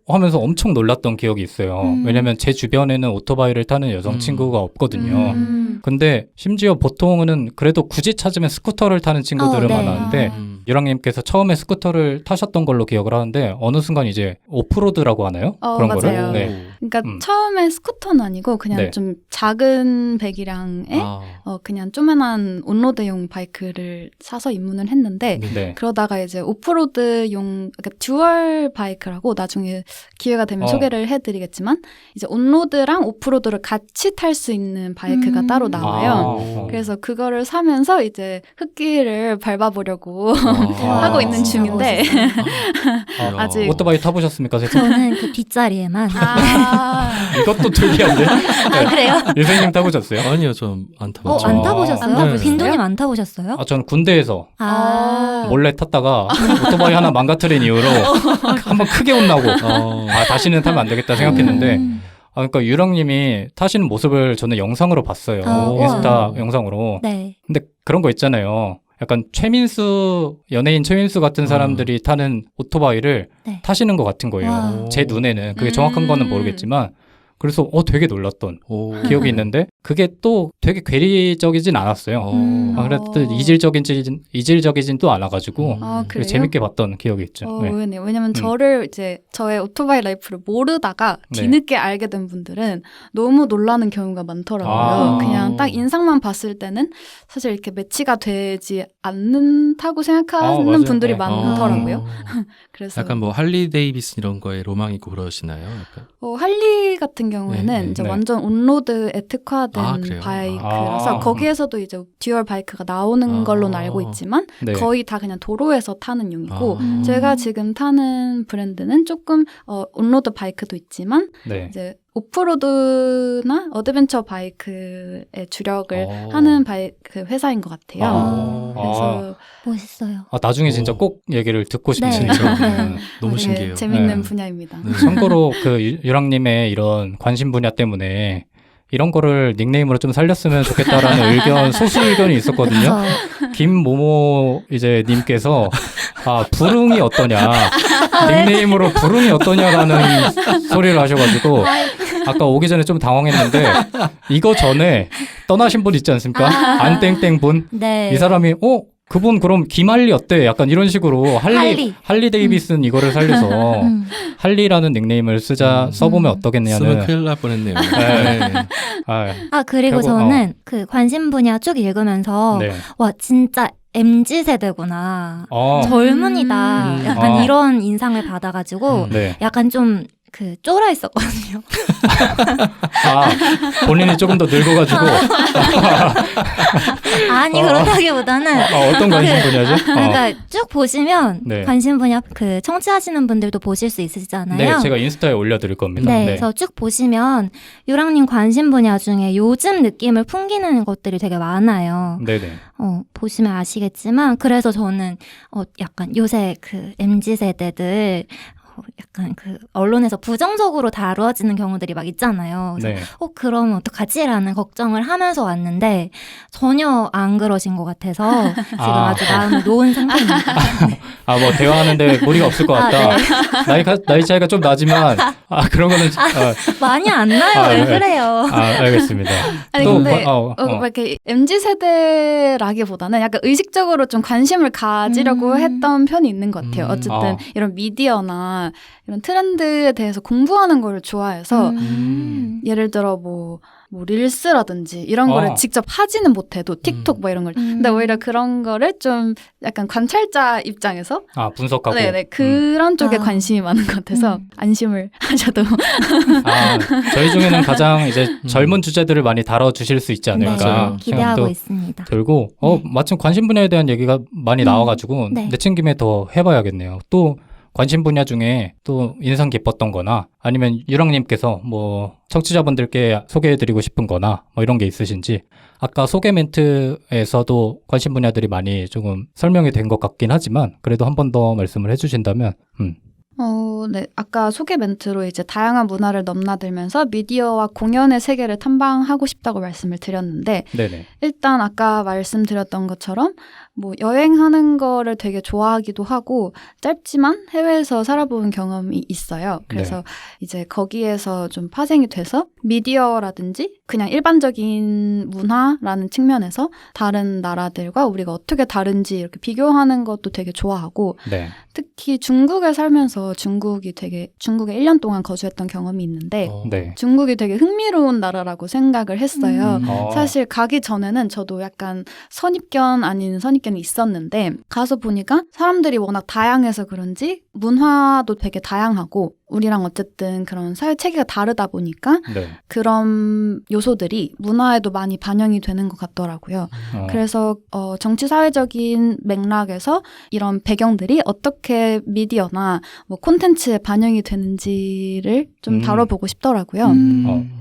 S2: 하면서 엄청 놀랐던 기억이 있어요. 왜냐면 제 주변에는 오토바이를 타는 여성 친구가 없거든요. 근데 심지어 보통은 그래도 굳이 찾으면 스쿠터를 타는 친구들은
S4: 네.
S2: 많았는데 유랑님께서 처음에 스쿠터를 타셨던 걸로 기억을 하는데 어느 순간 이제 오프로드라고 하나요? 그런
S1: 맞아요.
S2: 거를? 네.
S1: 그러니까
S2: 음.
S1: 처음에 스쿠터는 아니고 그냥
S2: 네.
S1: 좀 작은 배기량에
S3: 아.
S1: 그냥 조그만한 온로드용 바이크를 사서 입문을 했는데
S2: 네.
S1: 그러다가 이제 오프로드용 그러니까 듀얼 바이크라고 나중에 기회가 되면 소개를 해드리겠지만 이제 온로드랑 오프로드를 같이 탈 수 있는 바이크가 따로 나와요. 그래서 그거를 사면서 이제 흙길을 밟아보려고 하고 있는
S4: 진짜
S1: 중인데
S4: 멋있어요.
S1: 아직
S2: 오토바이 타보셨습니까? 세상?
S4: 저는 그 뒷자리에만.
S2: 이것도 특이한데?
S4: 아, 그래요?
S2: 유생님 타보셨어요?
S3: 아니요, 좀 안 타봤죠.
S4: 안
S2: 아,
S4: 타보셨어요?
S1: 안 타보셨어요?
S4: 빈도님 안 타보셨어요?
S2: 아, 저는 군대에서
S4: 아.
S2: 몰래 탔다가 오토바이 하나 망가뜨린 이후로 한번 크게 혼나고 다시는 타면 안 되겠다 생각했는데 그러니까 유랑님이 타시는 모습을 저는 영상으로 봤어요. 인스타 영상으로.
S4: 네.
S2: 근데 그런 거 있잖아요. 약간 연예인 최민수 같은 사람들이 타는 오토바이를
S4: 네.
S2: 타시는 것 같은 거예요.
S4: 와.
S2: 제 눈에는. 그게 정확한 거는 모르겠지만 그래서 되게 놀랐던 기억이 있는데 그게 또 되게 괴리적이진 않았어요. 그래도 이질적이진 또 않아가지고
S1: 그래요?
S2: 되게 재밌게 봤던 기억이 있죠. 네.
S1: 의외네요. 왜냐면 저를 이제 저의 오토바이 라이프를 모르다가
S2: 네.
S1: 뒤늦게 알게 된 분들은 너무 놀라는 경우가 많더라고요. 그냥 딱 인상만 봤을 때는 사실 이렇게 매치가 되지 않는다고 생각하는
S2: 맞아요.
S1: 분들이
S2: 네.
S1: 많더라고요. 그래서
S3: 약간 뭐 할리 데이비슨 이런 거에 로망 있고 그러시나요? 약간?
S1: 할리 같은 경우에는
S3: 네, 네.
S1: 이제
S2: 네.
S1: 완전 온로드에 특화된
S3: 그래요?
S1: 바이크라서 거기에서도 이제 듀얼 바이크가 나오는 걸로는 알고 있지만
S2: 네.
S1: 거의 다 그냥 도로에서 타는 용이고
S3: 아.
S1: 제가 지금 타는 브랜드는 조금 온로드 바이크도 있지만
S2: 네.
S1: 이제 오프로드나 어드벤처 바이크의 주력을 하는 바이크 회사인 것 같아요. 그래서
S4: 멋있어요.
S2: 나중에 진짜 꼭 얘기를 듣고
S4: 네.
S2: 싶네요.
S3: 너무
S1: 되게
S3: 신기해요.
S1: 재밌는
S2: 네.
S1: 분야입니다.
S2: 참고로 그 유랑님의 이런 관심 분야 때문에 이런 거를 닉네임으로 좀 살렸으면 좋겠다라는 소수 의견이 있었거든요. 김모모 이제 님께서 부릉이 어떠냐, 닉네임으로 부릉이 어떠냐라는 소리를 하셔가지고 아까 오기 전에 좀 당황했는데 이거 전에 떠나신 분 있지 않습니까? 안땡땡 분.
S4: 네.
S2: 이 사람이 그분 그럼 김할리 어때? 약간 이런 식으로 할리 데이비슨 이거를 살려서 할리라는 닉네임을 써보면 어떠겠냐는.
S3: 쓰면 큰일 날 뻔했네요.
S2: 네.
S4: 그리고
S2: 결국,
S4: 저는 그 관심 분야 쭉 읽으면서
S2: 네.
S4: 와 진짜 MZ세대구나. 젊은이다. 약간 이런 인상을 받아가지고
S2: 네.
S4: 약간 좀 쫄아 있었거든요.
S2: 본인이 조금 더 늙어가지고.
S4: 아니, 그렇다기보다는.
S2: 어떤 관심 분야죠?
S4: 그러니까 쭉 보시면
S2: 네.
S4: 관심 분야 청취하시는 분들도 보실 수 있으시잖아요.
S2: 네, 제가 인스타에 올려드릴 겁니다.
S4: 네, 그래서 쭉 보시면 유랑님 관심 분야 중에 요즘 느낌을 풍기는 것들이 되게 많아요.
S2: 네네.
S4: 보시면 아시겠지만 그래서 저는 약간 요새 MZ세대들 약간 언론에서 부정적으로 다루어지는 경우들이 막 있잖아요. 그래서
S2: 네.
S4: 그러면 어떡하지라는 걱정을 하면서 왔는데 전혀 안 그러신 것 같아서 지금 아주 마음을 놓은 상태입니다.
S2: 뭐 대화하는데 무리가 없을 것 같다.
S4: 네.
S2: 나이 차이가 좀 나지만 그런 거는
S4: 많이 안 나요. 왜 그래요?
S2: 알겠습니다.
S1: 아니
S2: 또
S1: 근데 이렇게 MZ 세대라기보다는 약간 의식적으로 좀 관심을 가지려고 했던 편이 있는 것 같아요. 어쨌든 이런 미디어나 이런 트렌드에 대해서 공부하는 걸 좋아해서 예를 들어 뭐 뭐 릴스라든지 이런 거를
S2: 어.
S1: 직접 하지는 못해도 틱톡 뭐 이런 걸. 근데 오히려 그런 거를 좀 약간 관찰자 입장에서
S2: 분석하고.
S1: 네네 그런 쪽에
S4: 아.
S1: 관심이 많은 것 같아서 안심을 하셔도
S2: 저희 중에는 가장 이제 젊은 주제들을 많이 다뤄주실 수 있지 않을까
S3: 맞아요.
S4: 기대하고
S2: 생각도
S4: 있습니다.
S2: 들고 마침 관심 분야에 대한 얘기가 많이 나와가지고
S4: 네.
S2: 내친 김에 더 해봐야겠네요. 또 관심 분야 중에 또 인상 깊었던 거나 아니면 유랑님께서 뭐 청취자분들께 소개해드리고 싶은 거나 뭐 이런 게 있으신지 아까 소개 멘트에서도 관심 분야들이 많이 조금 설명이 된 것 같긴 하지만 그래도 한 번 더 말씀을 해주신다면
S1: 네. 아까 소개 멘트로 이제 다양한 문화를 넘나들면서 미디어와 공연의 세계를 탐방하고 싶다고 말씀을 드렸는데
S2: 네네.
S1: 일단 아까 말씀드렸던 것처럼 뭐 여행하는 거를 되게 좋아하기도 하고 짧지만 해외에서 살아본 경험이 있어요. 그래서 이제 거기에서 좀 파생이 돼서 미디어라든지 그냥 일반적인 문화라는 측면에서 다른 나라들과 우리가 어떻게 다른지 이렇게 비교하는 것도 되게 좋아하고
S2: 네.
S1: 특히 중국에 살면서 중국에 1년 동안 거주했던 경험이 있는데
S2: 네.
S1: 중국이 되게 흥미로운 나라라고 생각을 했어요.
S2: 어.
S1: 사실 가기 전에는 저도 약간 선입견 아닌 선입견이 있었는데 가서 보니까 사람들이 워낙 다양해서 그런지 문화도 되게 다양하고 우리랑 어쨌든 그런 사회 체계가 다르다 보니까
S2: 네.
S1: 그런 요소들이 문화에도 많이 반영이 되는 것 같더라고요. 그래서 정치 사회적인 맥락에서 이런 배경들이 어떻게 미디어나 뭐 콘텐츠에 반영이 되는지를 좀 다뤄보고 싶더라고요.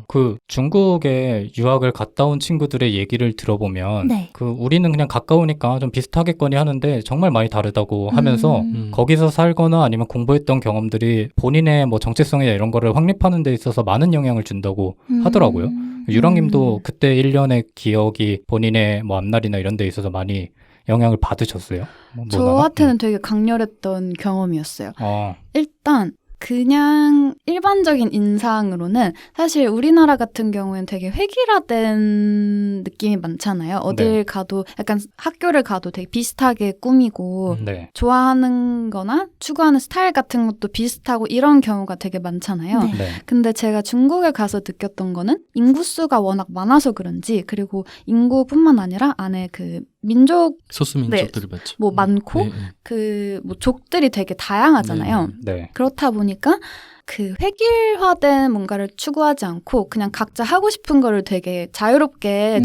S2: 그 중국에 유학을 갔다 온 친구들의 얘기를 들어보면
S4: 네.
S2: 그 우리는 그냥 가까우니까 좀 비슷하겠거니 하는데 정말 많이 다르다고 하면서 거기서 살거나 아니면 공부했던 경험들이 본인의 뭐 정체성이나 이런 거를 확립하는 데 있어서 많은 영향을 준다고 하더라고요. 유랑님도 그때 1년의 기억이 본인의 뭐 앞날이나 이런 데 있어서 많이 영향을 받으셨어요? 뭐
S1: 저한테는 되게 강렬했던 경험이었어요.
S2: 어.
S1: 일단 그냥 일반적인 인상으로는 사실 우리나라 같은 경우에는 되게 획일화된 느낌이 많잖아요. 어딜 가도 약간 학교를 가도 되게 비슷하게 꾸미고
S2: 네.
S1: 좋아하는 거나 추구하는 스타일 같은 것도 비슷하고 이런 경우가 되게 많잖아요.
S4: 네.
S2: 네.
S1: 근데 제가 중국에 가서 느꼈던 거는 인구수가 워낙 많아서 그런지 그리고 인구뿐만 아니라 안에 그 민족
S3: 소수민족들이 맞죠.
S1: 뭐 많고
S3: 네, 네.
S1: 그 뭐 족들이 되게 다양하잖아요.
S2: 네.
S1: 그렇다 보니까 그 획일화된 뭔가를 추구하지 않고 그냥 각자 하고 싶은 거를 되게 자유롭게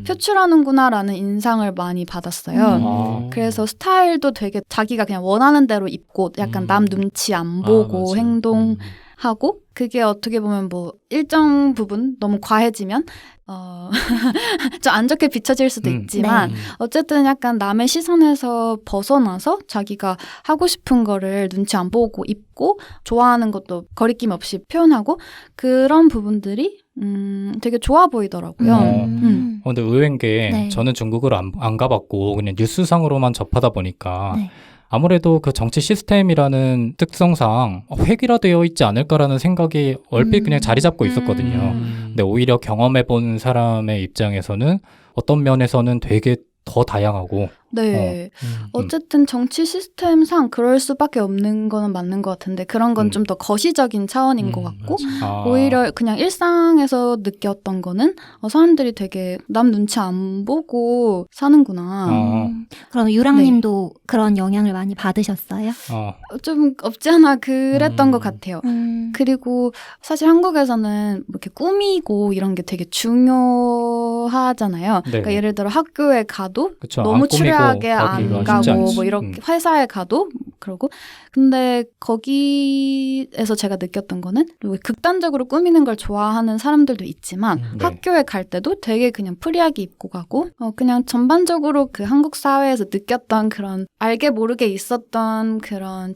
S1: 표출하는구나라는 인상을 많이 받았어요. 그래서 스타일도 되게 자기가 그냥 원하는 대로 입고 약간 남 눈치 안 보고
S3: 맞아요.
S1: 행동하고 그게 어떻게 보면 뭐 일정 부분 너무 과해지면 좀 안 좋게 비춰질 수도 있지만 어쨌든 약간 남의 시선에서 벗어나서 자기가 하고 싶은 거를 눈치 안 보고 입고 좋아하는 것도 거리낌 없이 표현하고 그런 부분들이 되게 좋아 보이더라고요.
S2: 근데 의외인 게
S4: 네.
S2: 저는 중국을 안 가봤고 그냥 뉴스상으로만 접하다 보니까
S4: 네.
S2: 아무래도 그 정치 시스템이라는 특성상 획일화되어 있지 않을까라는 생각이 얼핏 그냥 자리 잡고 있었거든요. 근데 오히려 경험해본 사람의 입장에서는 어떤 면에서는 되게 더 다양하고
S1: 네. 어쨌든 정치 시스템상 그럴 수밖에 없는 거는 맞는 것 같은데 그런 건 좀 더 거시적인 차원인 것 같고 오히려 그냥 일상에서 느꼈던 거는 사람들이 되게 남 눈치 안 보고 사는구나.
S4: 그럼 유랑님도 그런 영향을 많이 받으셨어요?
S1: 좀 없지 않아 그랬던 것 같아요. 그리고 사실 한국에서는 뭐 이렇게 꾸미고 이런 게 되게 중요하잖아요. 그러니까 예를 들어 학교에 가도
S2: 그쵸,
S1: 너무 추려하게
S2: 가기가
S1: 안
S2: 쉽지
S1: 가고
S2: 않지.
S1: 뭐 이렇게 회사에 가도 그러고 근데 거기에서 제가 느꼈던 거는 극단적으로 꾸미는 걸 좋아하는 사람들도 있지만 학교에 갈 때도 되게 그냥 프리하게 입고 가고 그냥 전반적으로 그 한국 사회에서 느꼈던 그런 알게 모르게 있었던 그런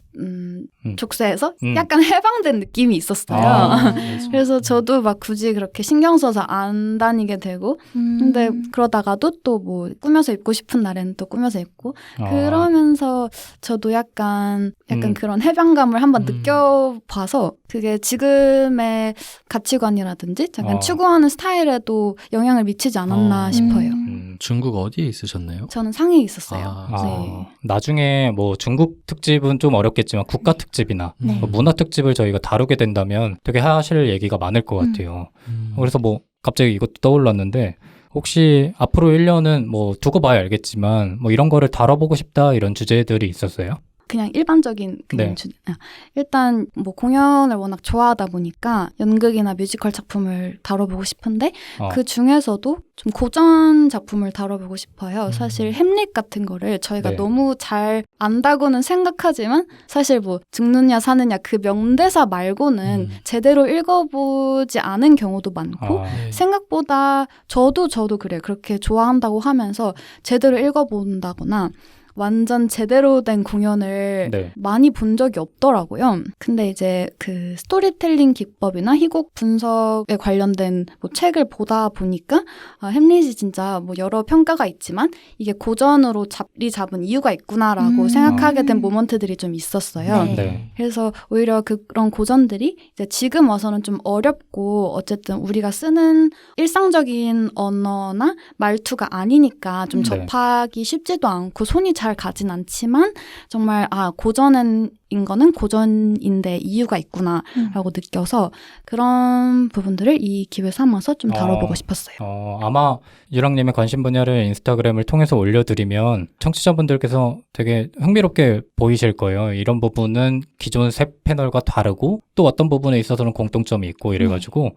S1: 족쇄에서 약간 해방된 느낌이 있었어요. 그래서 저도 막 굳이 그렇게 신경 써서 안 다니게 되고 근데 그러다가도 또 뭐 꾸며서 입고 싶은 날에는 또 꾸며서 입고 그러면서 저도 약간 그런 해방감을 한번 느껴봐서 그게 지금의 가치관이라든지 약간 추구하는 스타일에도 영향을 미치지 않았나 싶어요.
S3: 중국 어디에 있으셨나요?
S1: 저는 상해에 있었어요.
S2: 네. 나중에 뭐 중국 특집은 좀 어렵겠지만 국가 특집이나 뭐 문화 특집을 저희가 다루게 된다면 되게 하실 얘기가 많을 것 같아요. 그래서 뭐 갑자기 이것도 떠올랐는데 혹시 앞으로 1년은 뭐 두고 봐야 알겠지만 뭐 이런 거를 다뤄보고 싶다 이런 주제들이 있었어요?
S1: 그냥 일반적인 그냥
S2: 네.
S1: 일단 뭐 공연을 워낙 좋아하다 보니까 연극이나 뮤지컬 작품을 다뤄보고 싶은데 그 중에서도 좀 고전 작품을 다뤄보고 싶어요. 사실 햄릿 같은 거를 저희가
S2: 네.
S1: 너무 잘 안다고는 생각하지만 사실 뭐 죽느냐 사느냐 그 명대사 말고는 제대로 읽어보지 않은 경우도 많고 생각보다 저도 그래요. 그렇게 좋아한다고 하면서 제대로 읽어본다거나 완전 제대로 된 공연을
S2: 네.
S1: 많이 본 적이 없더라고요. 근데 이제 그 스토리텔링 기법이나 희곡 분석에 관련된 뭐 책을 보다 보니까 햄릿이 진짜 뭐 여러 평가가 있지만 이게 고전으로 자리 잡은 이유가 있구나라고 생각하게 된 모먼트들이 좀 있었어요.
S4: 네.
S2: 네.
S1: 그래서 오히려 그런 고전들이 이제 지금 와서는 좀 어렵고 어쨌든 우리가 쓰는 일상적인 언어나 말투가 아니니까 좀
S2: 네.
S1: 접하기 쉽지도 않고 손이 잘 가진 않지만 정말 고전인 거는 고전인데 이유가 있구나라고 느껴서 그런 부분들을 이 기회 삼아서 좀 다뤄보고 싶었어요.
S2: 아마 유랑님의 관심 분야를 인스타그램을 통해서 올려드리면 청취자분들께서 되게 흥미롭게 보이실 거예요. 이런 부분은 기존 새 패널과 다르고 또 어떤 부분에 있어서는 공통점이 있고 이래가지고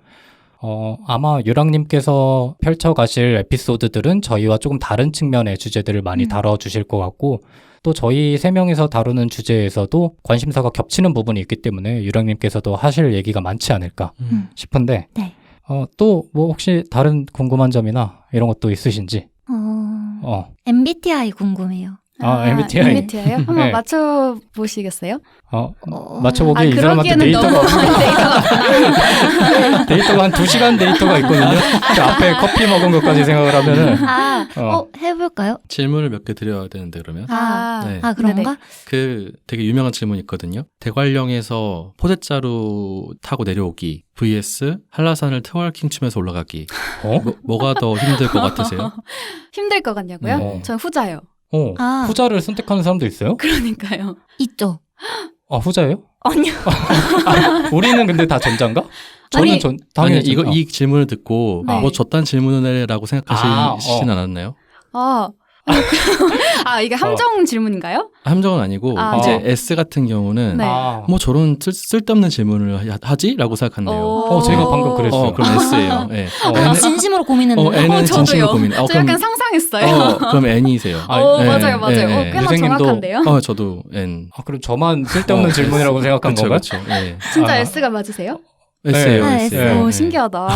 S2: 아마 유랑님께서 펼쳐가실 에피소드들은 저희와 조금 다른 측면의 주제들을 많이 다뤄주실 것 같고 또 저희 세 명이서 다루는 주제에서도 관심사가 겹치는 부분이 있기 때문에 유랑님께서도 하실 얘기가 많지 않을까 싶은데
S4: 네.
S2: 또 뭐 혹시 다른 궁금한 점이나 이런 것도 있으신지?
S4: MBTI 궁금해요.
S1: MBTI요? 한번
S2: 네.
S1: 맞춰보시겠어요?
S2: 맞춰보기에 이 사람한테
S1: 그러기에는
S2: 데이터가
S1: 너무
S2: 없는 데이터가 한 2시간 데이터가 있거든요. 그 앞에 커피 먹은 것까지 생각을 하면은
S4: 해볼까요?
S3: 질문을 몇 개 드려야 되는데 그러면 네.
S4: 그런가?
S3: 그 되게 유명한 질문이 있거든요. 대관령에서 포대자루 타고 내려오기 vs 한라산을 트월킹 추면서 올라가기. 뭐가 더 힘들 것 같으세요?
S1: 힘들 것 같냐고요?
S2: 네.
S1: 전 후자요.
S2: 후자를 선택하는 사람도 있어요?
S1: 그러니까요.
S4: 있죠.
S2: 후자예요?
S4: 아니요.
S2: 우리는 근데 다 전자인가? 저는
S4: 아니,
S2: 당연히
S3: 아니, 이 질문을 듣고
S1: 네.
S3: 뭐 저딴 질문이라고 생각하시진 않았나요?
S1: 이게 함정 질문인가요?
S3: 함정은 아니고 이제 S 같은 경우는
S1: 네.
S3: 뭐 저런 쓸데없는 질문을 하지? 라고 생각한대요.
S2: 제가 방금 그랬어요.
S3: 그럼 S예요. 네.
S4: 진심으로 고민했는데.
S3: N은
S1: 저도요.
S3: 진심으로 고민.
S1: 저 약간 상상했어요.
S3: 그럼 N이세요.
S1: 맞아요. 꽤나 정확한데요?
S3: 저도 N.
S2: 그럼 저만 쓸데없는 질문이라고 생각한 건가요?
S3: 그렇죠. 네.
S1: 진짜 S가 맞으세요?
S3: S예요.
S2: 네.
S3: S.
S2: 네.
S1: 신기하다.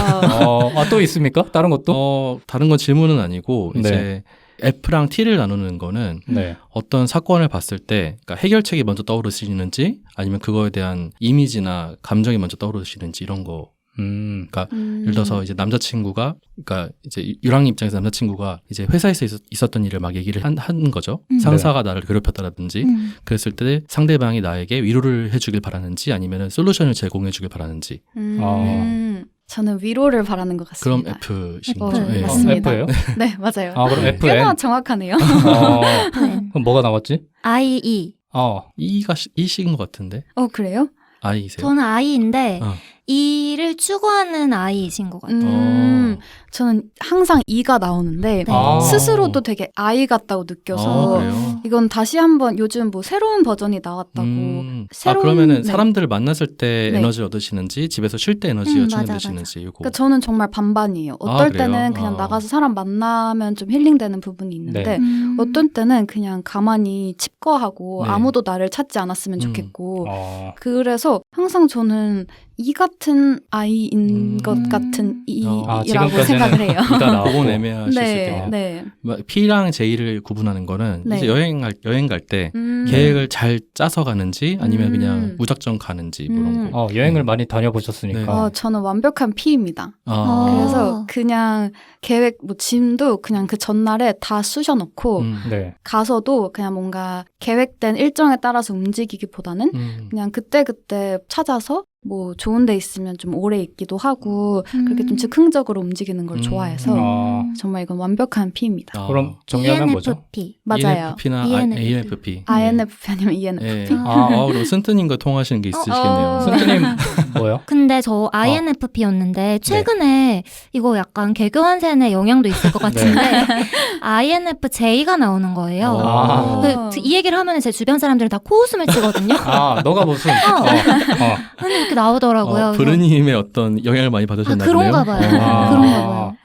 S2: 또 있습니까? 다른 것도?
S3: 다른 건 질문은 아니고
S2: 네.
S3: 이제 F랑 T를 나누는 거는
S2: 네.
S3: 어떤 사건을 봤을 때 그러니까 해결책이 먼저 떠오르시는지 아니면 그거에 대한 이미지나 감정이 먼저 떠오르시는지 이런 거. 그러니까 예를 들어서 이제 남자친구가 그러니까 이제 유랑님 입장에서 남자친구가 이제 회사에서 있었던 일을 막 얘기를 한 거죠. 상사가 나를 괴롭혔다라든지 그랬을 때 상대방이 나에게 위로를 해주길 바라는지 아니면 솔루션을 제공해주길 바라는지.
S1: 저는 위로를 바라는 것
S3: 그럼
S1: 같습니다.
S3: F신
S4: F.
S3: 거죠.
S4: 네.
S1: 맞습니다.
S2: F예요?
S1: 네, 맞아요.
S2: 그럼 FN?
S1: 꽤나 정확하네요.
S2: 그럼 뭐가 나왔지?
S4: I.
S3: E신 것 같은데.
S1: 그래요?
S3: I세요?
S4: 저는 I인데 E를 추구하는 I이신 것 같아요.
S1: 저는 항상 E가 나오는데 스스로도 되게 I 같다고 느껴서
S3: 그래요?
S1: 이건 다시 한번 요즘 뭐 새로운 버전이 나왔다고
S3: 그러면은
S1: 네.
S3: 사람들을 만났을 때
S1: 네.
S3: 에너지를 얻으시는지 집에서 쉴 때 에너지를
S4: 맞아.
S3: 충전되시는지 이거.
S1: 그러니까 저는 정말 반반이에요. 어떨
S3: 그래요?
S1: 때는 그냥 나가서 사람 만나면 좀 힐링되는 부분이 있는데
S2: 네.
S1: 어떤 때는 그냥 가만히 칩거하고
S3: 네.
S1: 아무도 나를 찾지 않았으면 좋겠고 그래서 항상 저는 이 같은 아이인 것 같은 이라고
S2: 지금까지는
S1: 생각을 해요.
S3: 그건 애매하실 수
S1: 네,
S3: 있겠네요.
S1: 네.
S3: P랑 J를 구분하는 거는
S1: 네.
S3: 이제 여행 갈 때 계획을 잘 짜서 가는지 아니면 그냥 무작정 가는지 뭐 이런 거.
S2: 여행을 많이 다녀보셨으니까.
S1: 저는 완벽한 P입니다. 그래서 그냥 계획 뭐 짐도 그냥 그 전날에 다 쑤셔놓고
S2: 네.
S1: 가서도 그냥 뭔가 계획된 일정에 따라서 움직이기보다는 그냥 그때그때 찾아서 뭐 좋은 데 있으면 좀 오래 있기도 하고 그렇게 좀 즉흥적으로 움직이는 걸 좋아해서 정말 이건 완벽한 P입니다.
S2: 그럼 정리하면 뭐죠?
S4: ENFP.
S1: 맞아요.
S3: ENFP나
S4: ENFP.
S3: ANFP.
S1: INFP 아니면 ENFP?
S3: 그럼 순트님과 통하시는 게 있으시겠네요.
S2: 선생님 뭐요?
S4: 근데 저 INFP였는데 최근에 이거 약간 개교환센의 영향도 있을 것 같은데 INFJ가 나오는 거예요. 이 얘기를 하면 제 주변 사람들은 다 코웃음을 치거든요.
S2: 너가 무슨
S4: 근데 이렇게 나오더라고요.
S3: 브르님의 어떤 영향을 많이 받으셨나 보네요.
S4: 그런가 봐요. 그런가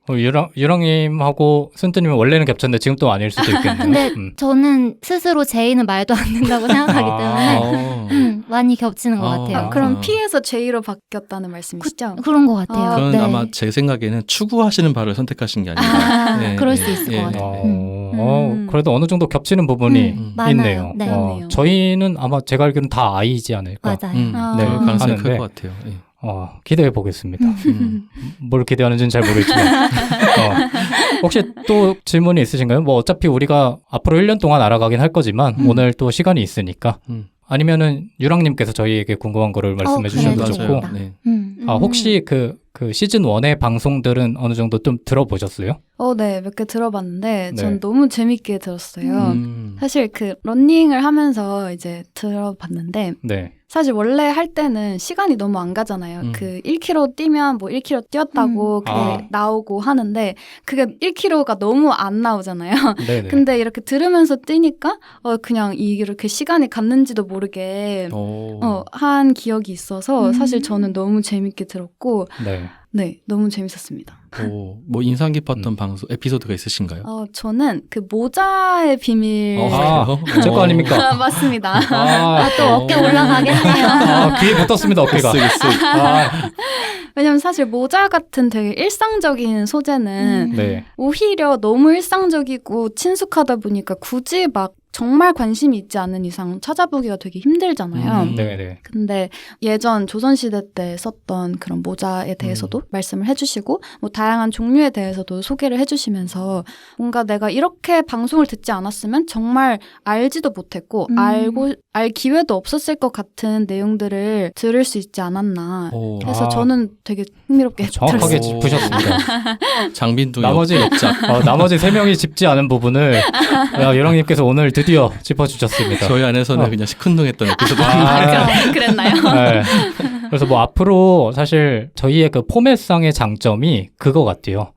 S4: 봐요.
S2: 유랑님하고 순트님은 원래는 겹쳤는데 지금 또 아닐 수도 있겠네요.
S4: 근데 저는 스스로 J는 말도 안 된다고 생각하기 때문에 많이 겹치는 것 같아요.
S1: 그럼 P에서 J로 바뀌었다는 말씀이시죠?
S4: 그런 것 같아요.
S3: 그건
S4: 네.
S3: 아마 제 생각에는 추구하시는 바를 선택하신 게 아닌가.
S4: 그럴 수 있을 것 같아요.
S2: 그래도 어느 정도 겹치는 부분이 있네요.
S4: 네.
S2: 저희는 아마 제가 알기로는 다 I이지 않을까.
S4: 맞아요.
S3: 네, 가능성이
S2: 하는데,
S3: 클 것 같아요. 예.
S2: 기대해 보겠습니다. 뭘 기대하는지는 잘 모르겠지만 혹시 또 질문이 있으신가요? 뭐 어차피 우리가 앞으로 1년 동안 알아가긴 할 거지만 오늘 또 시간이 있으니까 아니면은 유랑님께서 저희에게 궁금한 거를 말씀해 주셔도 좋고
S3: 네.
S2: 혹시 그 시즌 1의 방송들은 어느 정도 좀 들어보셨어요?
S1: 네, 몇 개 들어봤는데
S2: 네.
S1: 전 너무 재밌게 들었어요. 사실 그 러닝을 하면서 이제 들어봤는데
S2: 네.
S1: 사실 원래 할 때는 시간이 너무 안 가잖아요. 그 1km 뛰면 뭐 1km 뛰었다고 그게 나오고 하는데 그게 1km가 너무 안 나오잖아요.
S2: 네네.
S1: 근데 이렇게 들으면서 뛰니까 그냥 이렇게 시간이 갔는지도 모르게 한 기억이 있어서 사실 저는 너무 재밌게 들었고 네, 너무 재밌었습니다.
S3: 뭐 인상 깊었던 방송 에피소드가 있으신가요?
S1: 저는 그 모자의 비밀
S2: 제 거 아닙니까?
S1: 맞습니다.
S4: 또 어깨 올라가겠네요.
S2: 귀에 붙었습니다, 어깨가.
S1: 왜냐면 사실 모자 같은 되게 일상적인 소재는
S2: 네.
S1: 오히려 너무 일상적이고 친숙하다 보니까 굳이 막 정말 관심이 있지 않은 이상 찾아보기가 되게 힘들잖아요.
S2: 네네.
S1: 근데 예전 조선시대 때 썼던 그런 모자에 대해서도 말씀을 해주시고 뭐 다양한 종류에 대해서도 소개를 해주시면서 뭔가 내가 이렇게 방송을 듣지 않았으면 정말 알지도 못했고 알 기회도 없었을 것 같은 내용들을 들을 수 있지 않았나. 그래서 저는 되게 흥미롭게
S2: 정확하게
S1: 들었어요.
S2: 짚으셨습니다.
S3: 장빈두
S2: 나머지 나머지 3명이 짚지 않은 부분을 유랑님께서 오늘 드디어 짚어주셨습니다.
S3: 저희 안에서는 그냥 시큰둥했던 에피소드.
S1: 그랬나요?
S2: 네. 그래서 뭐 앞으로 사실 저희의 그 포맷상의 장점이 그거 같아요.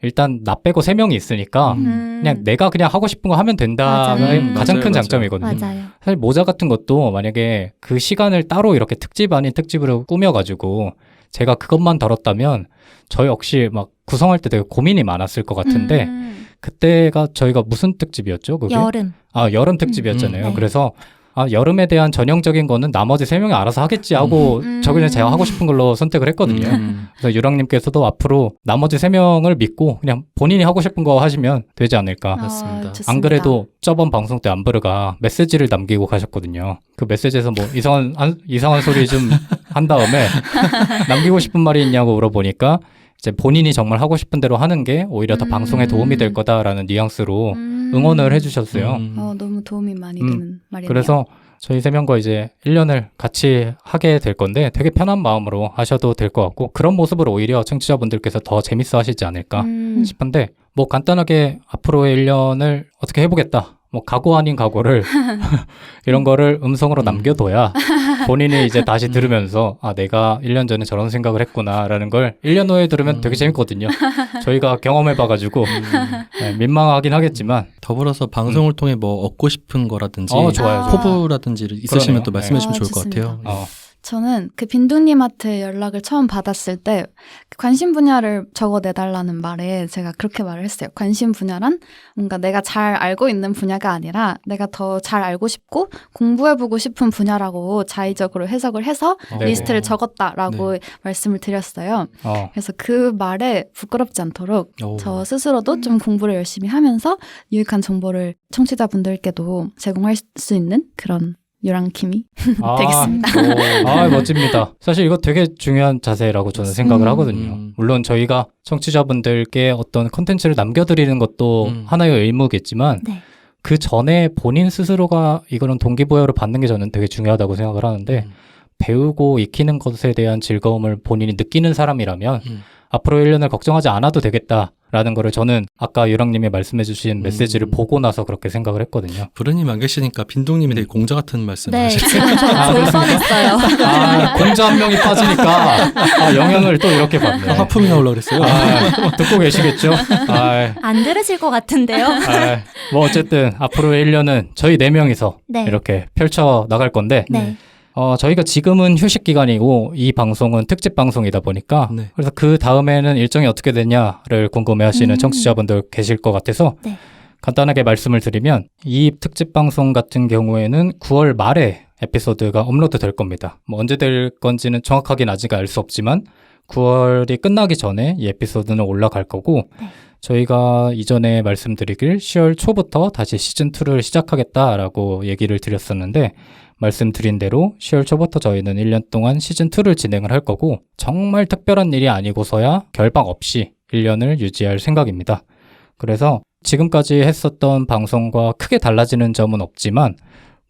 S2: 일단 나 빼고 3명이 있으니까 그냥 내가 그냥 하고 싶은 거 하면 된다는 가장 큰 장점이거든요.
S4: 맞아요.
S2: 사실 모자 같은 것도 만약에 그 시간을 따로 이렇게 특집 아닌 특집으로 꾸며가지고 제가 그것만 다뤘다면 저 역시 막 구성할 때 되게 고민이 많았을 것 같은데 그때가 저희가 무슨 특집이었죠? 그게?
S4: 여름.
S2: 여름 특집이었잖아요.
S4: 네.
S2: 그래서 여름에 대한 전형적인 거는 나머지 3명이 알아서 하겠지 하고 저기는 제가 하고 싶은 걸로 선택을 했거든요. 그래서 유랑님께서도 앞으로 나머지 3명을 믿고 그냥 본인이 하고 싶은 거 하시면 되지 않을까.
S3: 맞습니다.
S1: 좋습니다.
S2: 안 그래도 저번 방송 때 안브르가 메시지를 남기고 가셨거든요. 그 메시지에서 뭐 이상한 소리 좀 한 다음에 남기고 싶은 말이 있냐고 물어보니까 이제 본인이 정말 하고 싶은 대로 하는 게 오히려 더 방송에 도움이 될 거다라는 뉘앙스로 응원을 해주셨어요.
S1: 너무 도움이 많이 되는 말이네요.
S2: 그래서 저희 3명과 이제 1년을 같이 하게 될 건데 되게 편한 마음으로 하셔도 될 것 같고 그런 모습을 오히려 청취자분들께서 더 재밌어 하시지 않을까 싶은데 뭐 간단하게 앞으로의 1년을 어떻게 해보겠다. 뭐 각오 아닌 각오를 이런 거를 음성으로 남겨둬야 본인이 이제 다시 들으면서 내가 1년 전에 저런 생각을 했구나라는 걸 1년 후에 들으면 되게 재밌거든요. 저희가 경험해봐가지고 민망하긴 하겠지만
S3: 더불어서 방송을 통해 뭐 얻고 싶은 거라든지
S2: 좋아요.
S3: 포부라든지 있으시면
S2: 그러네요.
S3: 또 말씀해 주시면 좋을
S1: 좋습니다.
S3: 것 같아요.
S1: 저는 그 빈두님한테 연락을 처음 받았을 때 관심 분야를 적어내달라는 말에 제가 그렇게 말을 했어요. 관심 분야란 뭔가 내가 잘 알고 있는 분야가 아니라 내가 더 잘 알고 싶고 공부해보고 싶은 분야라고 자의적으로 해석을 해서 리스트를 적었다라고 말씀을 드렸어요. 그래서 그 말에 부끄럽지 않도록 저 스스로도 좀 공부를 열심히 하면서 유익한 정보를 청취자분들께도 제공할 수 있는 그런 유랑킴이 되겠습니다.
S2: 멋집니다. 사실 이거 되게 중요한 자세라고 저는 생각을 하거든요. 물론 저희가 청취자분들께 어떤 컨텐츠를 남겨드리는 것도 하나의 의무겠지만 그 전에 본인 스스로가 이거는 동기부여를 받는 게 저는 되게 중요하다고 생각을 하는데 배우고 익히는 것에 대한 즐거움을 본인이 느끼는 사람이라면 앞으로 1년을 걱정하지 않아도 되겠다라는 거를 저는 아까 유랑님이 말씀해주신 메시지를 보고 나서 그렇게 생각을 했거든요.
S3: 부르님 안 계시니까 빈동님이 되게 공자 같은 말씀을
S4: 네,
S3: 하시죠.
S4: 지금 저 볼 뻔했어요.
S2: 공자 한 명이 빠지니까 영향을 또 이렇게 받네.
S3: 하품이 나오려고 그랬어요.
S2: 듣고 계시겠죠?
S4: 안 들으실 것 같은데요.
S2: 뭐 어쨌든 앞으로 1년은 저희 4명이서
S4: 네.
S2: 이렇게 펼쳐 나갈 건데
S4: 네.
S2: 저희가 지금은 휴식 기간이고 이 방송은 특집 방송이다 보니까
S3: 네.
S2: 그래서 그 다음에는 일정이 어떻게 되냐를 궁금해하시는 청취자분들 계실 것 같아서
S4: 네.
S2: 간단하게 말씀을 드리면 이 특집 방송 같은 경우에는 9월 말에 에피소드가 업로드 될 겁니다. 뭐 언제 될 건지는 정확하게는 아직 알 수 없지만 9월이 끝나기 전에 이 에피소드는 올라갈 거고
S4: 네.
S2: 저희가 이전에 말씀드리길 10월 초부터 다시 시즌2를 시작하겠다라고 얘기를 드렸었는데 말씀드린 대로 10월 초부터 저희는 1년 동안 시즌2를 진행을 할 거고 정말 특별한 일이 아니고서야 결박 없이 1년을 유지할 생각입니다. 그래서 지금까지 했었던 방송과 크게 달라지는 점은 없지만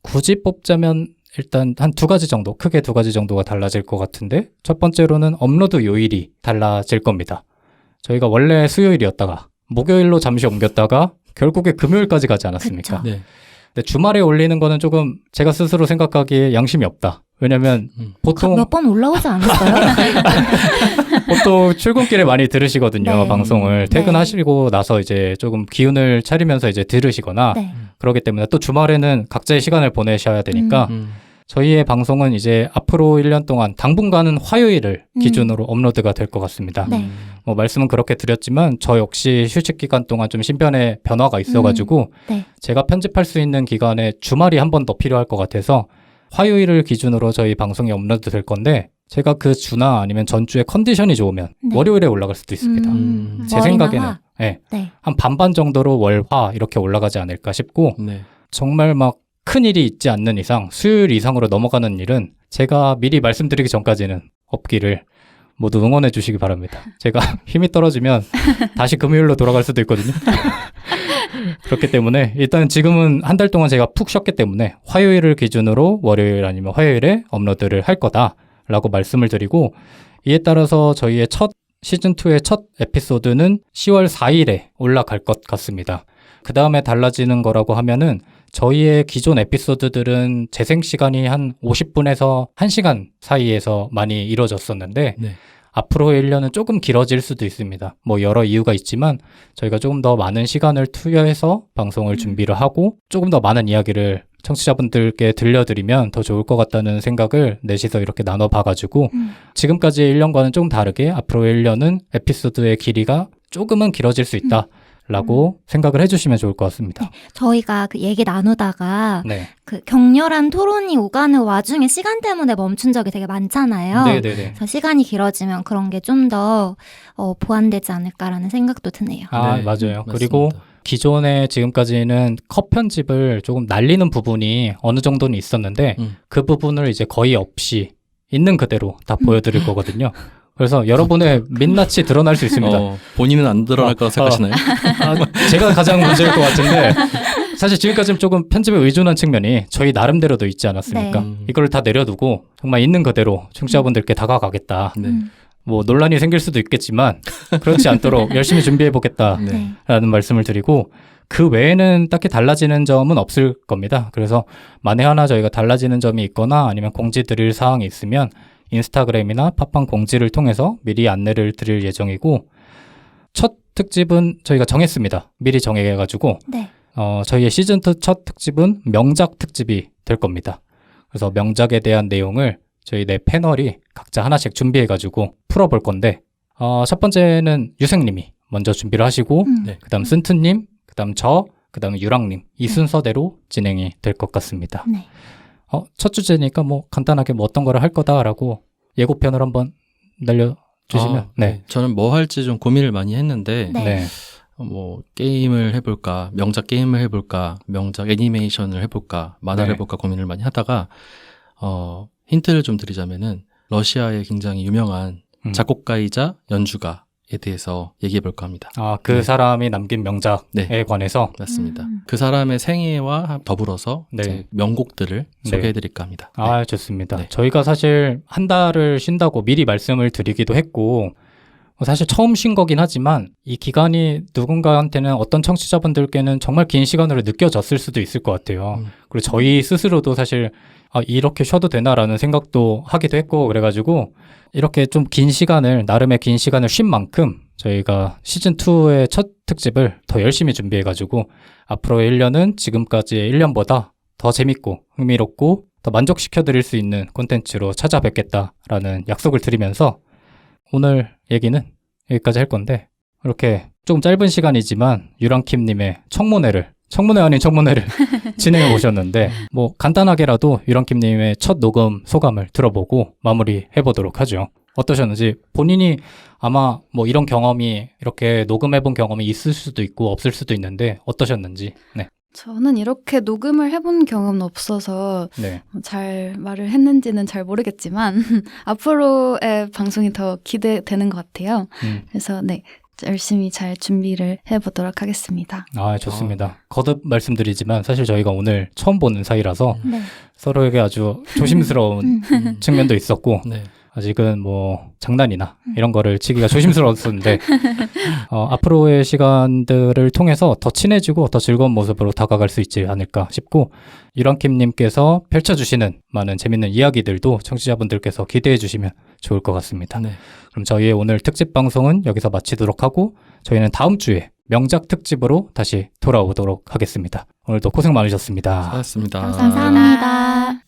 S2: 굳이 뽑자면 일단 한 2가지 정도, 크게 2가지 정도가 달라질 것 같은데 첫 번째로는 업로드 요일이 달라질 겁니다. 저희가 원래 수요일이었다가 목요일로 잠시 옮겼다가 결국에 금요일까지 가지 않았습니까?
S4: 그쵸.
S3: 네.
S2: 근데 주말에 올리는 거는 조금 제가 스스로 생각하기에 양심이 없다. 왜냐면 보통
S4: 몇 번 올라오지 않았어요?
S2: 보통 출근길에 많이 들으시거든요.
S4: 네.
S2: 방송을
S4: 네.
S2: 퇴근하시고 나서 이제 조금 기운을 차리면서 이제 들으시거나
S4: 네.
S2: 그러기 때문에 또 주말에는 각자의 시간을 보내셔야 되니까 저희의 방송은 이제 앞으로 1년 동안 당분간은 화요일을 기준으로 업로드가 될 것 같습니다.
S4: 네.
S2: 뭐 말씀은 그렇게 드렸지만 저 역시 휴직 기간 동안 좀 신변의 변화가 있어가지고
S4: 네.
S2: 제가 편집할 수 있는 기간에 주말이 한 번 더 필요할 것 같아서 화요일을 기준으로 저희 방송이 업로드 될 건데 제가 그 주나 아니면 전주에 컨디션이 좋으면
S4: 네.
S2: 월요일에 올라갈 수도 있습니다. 제
S4: 월이나
S2: 생각에는
S4: 화.
S2: 네,
S4: 네.
S2: 한 반반 정도로 월, 화 이렇게 올라가지 않을까 싶고
S3: 네.
S2: 정말 막 큰 일이 있지 않는 이상 수요일 이상으로 넘어가는 일은 제가 미리 말씀드리기 전까지는 없기를 모두 응원해 주시기 바랍니다. 제가 힘이 떨어지면 다시 금요일로 돌아갈 수도 있거든요. 그렇기 때문에 일단 지금은 한 달 동안 제가 푹 쉬었기 때문에 화요일을 기준으로 월요일 아니면 화요일에 업로드를 할 거다라고 말씀을 드리고 이에 따라서 저희의 첫 시즌2의 첫 에피소드는 10월 4일에 올라갈 것 같습니다. 그 다음에 달라지는 거라고 하면은 저희의 기존 에피소드들은 재생 시간이 한 50분에서 1시간 사이에서 많이 이루어졌었는데
S3: 네.
S2: 앞으로의 1년은 조금 길어질 수도 있습니다. 뭐 여러 이유가 있지만 저희가 조금 더 많은 시간을 투여해서 방송을 준비를 하고 조금 더 많은 이야기를 청취자분들께 들려드리면 더 좋을 것 같다는 생각을 넷이서 이렇게 나눠봐가지고 지금까지의 1년과는 조금 다르게 앞으로의 1년은 에피소드의 길이가 조금은 길어질 수 있다. 라고 생각을 해주시면 좋을 것 같습니다.
S4: 네, 저희가 그 얘기 나누다가
S2: 네.
S4: 그 격렬한 토론이 오가는 와중에 시간 때문에 멈춘 적이 되게 많잖아요.
S2: 네네네.
S4: 그래서 시간이 길어지면 그런 게 좀 더 보완되지 않을까라는 생각도 드네요.
S2: 아,
S3: 네,
S2: 맞아요.
S3: 맞습니다.
S2: 그리고 기존에 지금까지는 컷 편집을 조금 날리는 부분이 어느 정도는 있었는데 그 부분을 이제 거의 없이 있는 그대로 다 보여드릴 거거든요. 그래서 여러분의 민낯이 드러날 수 있습니다.
S3: 본인은 안 드러날 거라고 생각하시나요?
S2: 제가 가장 문제일 것 같은데 사실 지금까지는 조금 편집에 의존한 측면이 저희 나름대로도 있지 않았습니까?
S3: 네.
S2: 이걸 다 내려두고 정말 있는 그대로 청취자분들께 다가가겠다.
S3: 네.
S2: 뭐 논란이 생길 수도 있겠지만 그렇지 않도록 열심히 준비해보겠다라는
S3: 네.
S2: 말씀을 드리고 그 외에는 딱히 달라지는 점은 없을 겁니다. 그래서 만에 하나 저희가 달라지는 점이 있거나 아니면 공지 드릴 사항이 있으면 인스타그램이나 팟빵 공지를 통해서 미리 안내를 드릴 예정이고 첫 특집은 저희가 정했습니다. 미리 정해가지고
S4: 네.
S2: 저희의 시즌2 첫 특집은 명작 특집이 될 겁니다. 그래서 명작에 대한 내용을 저희 네 패널이 각자 하나씩 준비해가지고 풀어볼 건데 첫 번째는 유생님이 먼저 준비를 하시고
S3: 네.
S2: 그 다음 쓴트님, 그 다음 저, 그 다음 유랑님 이 순서대로 진행이 될 것 같습니다.
S4: 네.
S2: 첫 주제니까 뭐 간단하게 뭐 어떤 거를 할 거다라고 예고편을 한번 날려주시면 네.
S3: 저는 뭐 할지 좀 고민을 많이 했는데
S4: 네.
S2: 네.
S3: 뭐 게임을 해볼까, 명작 게임을 해볼까, 명작 애니메이션을 해볼까, 만화를
S2: 네.
S3: 해볼까 고민을 많이 하다가 힌트를 좀 드리자면은 러시아의 굉장히 유명한 작곡가이자 연주가 대해서 얘기해 볼까 합니다.
S2: 아, 그 사람이 남긴 명작에
S3: 네.
S2: 관해서?
S3: 맞습니다. 그 사람의 생애와 더불어서
S2: 네.
S3: 이제 명곡들을
S2: 네.
S3: 소개해 드릴까 합니다. 네.
S2: 아, 좋습니다.
S3: 네.
S2: 저희가 사실 한 달을 쉰다고 미리 말씀을 드리기도 했고, 사실 처음 쉰 거긴 하지만 이 기간이 누군가한테는 어떤 청취자분들께는 정말 긴 시간으로 느껴졌을 수도 있을 것 같아요. 그리고 저희 스스로도 사실 이렇게 쉬어도 되나라는 생각도 하기도 했고, 그래가지고 이렇게 좀 긴 시간을, 나름의 긴 시간을 쉰 만큼 저희가 시즌2의 첫 특집을 더 열심히 준비해가지고 앞으로의 1년은 지금까지의 1년보다 더 재밌고 흥미롭고 더 만족시켜드릴 수 있는 콘텐츠로 찾아뵙겠다라는 약속을 드리면서 오늘 얘기는 여기까지 할 건데, 이렇게 조금 짧은 시간이지만 유랑킴님의 청문회 아닌 청문회를 진행해 보셨는데, 뭐 간단하게라도 유랑킴님의 첫 녹음 소감을 들어보고 마무리해 보도록 하죠. 어떠셨는지, 본인이 아마 뭐 이런 경험이, 이렇게 녹음해본 경험이 있을 수도 있고 없을 수도 있는데 어떠셨는지. 네.
S1: 저는 이렇게 녹음을 해본 경험은 없어서
S2: 네.
S1: 잘 말을 했는지는 잘 모르겠지만 앞으로의 방송이 더 기대되는 것 같아요. 그래서 네, 열심히 잘 준비를 해보도록 하겠습니다.
S2: 아, 좋습니다. 거듭 말씀드리지만 사실 저희가 오늘 처음 보는 사이라서
S1: 네.
S2: 서로에게 아주 조심스러운 측면도 있었고,
S3: 네.
S2: 아직은 뭐 장난이나 이런 거를 치기가 조심스러웠었는데 앞으로의 시간들을 통해서 더 친해지고 더 즐거운 모습으로 다가갈 수 있지 않을까 싶고, 유랑킴님께서 펼쳐주시는 많은 재밌는 이야기들도 청취자분들께서 기대해 주시면 좋을 것 같습니다.
S3: 네.
S2: 그럼 저희의 오늘 특집 방송은 여기서 마치도록 하고 저희는 다음 주에 명작 특집으로 다시 돌아오도록 하겠습니다. 오늘도 고생 많으셨습니다.
S3: 수고하셨습니다.
S4: 감사합니다.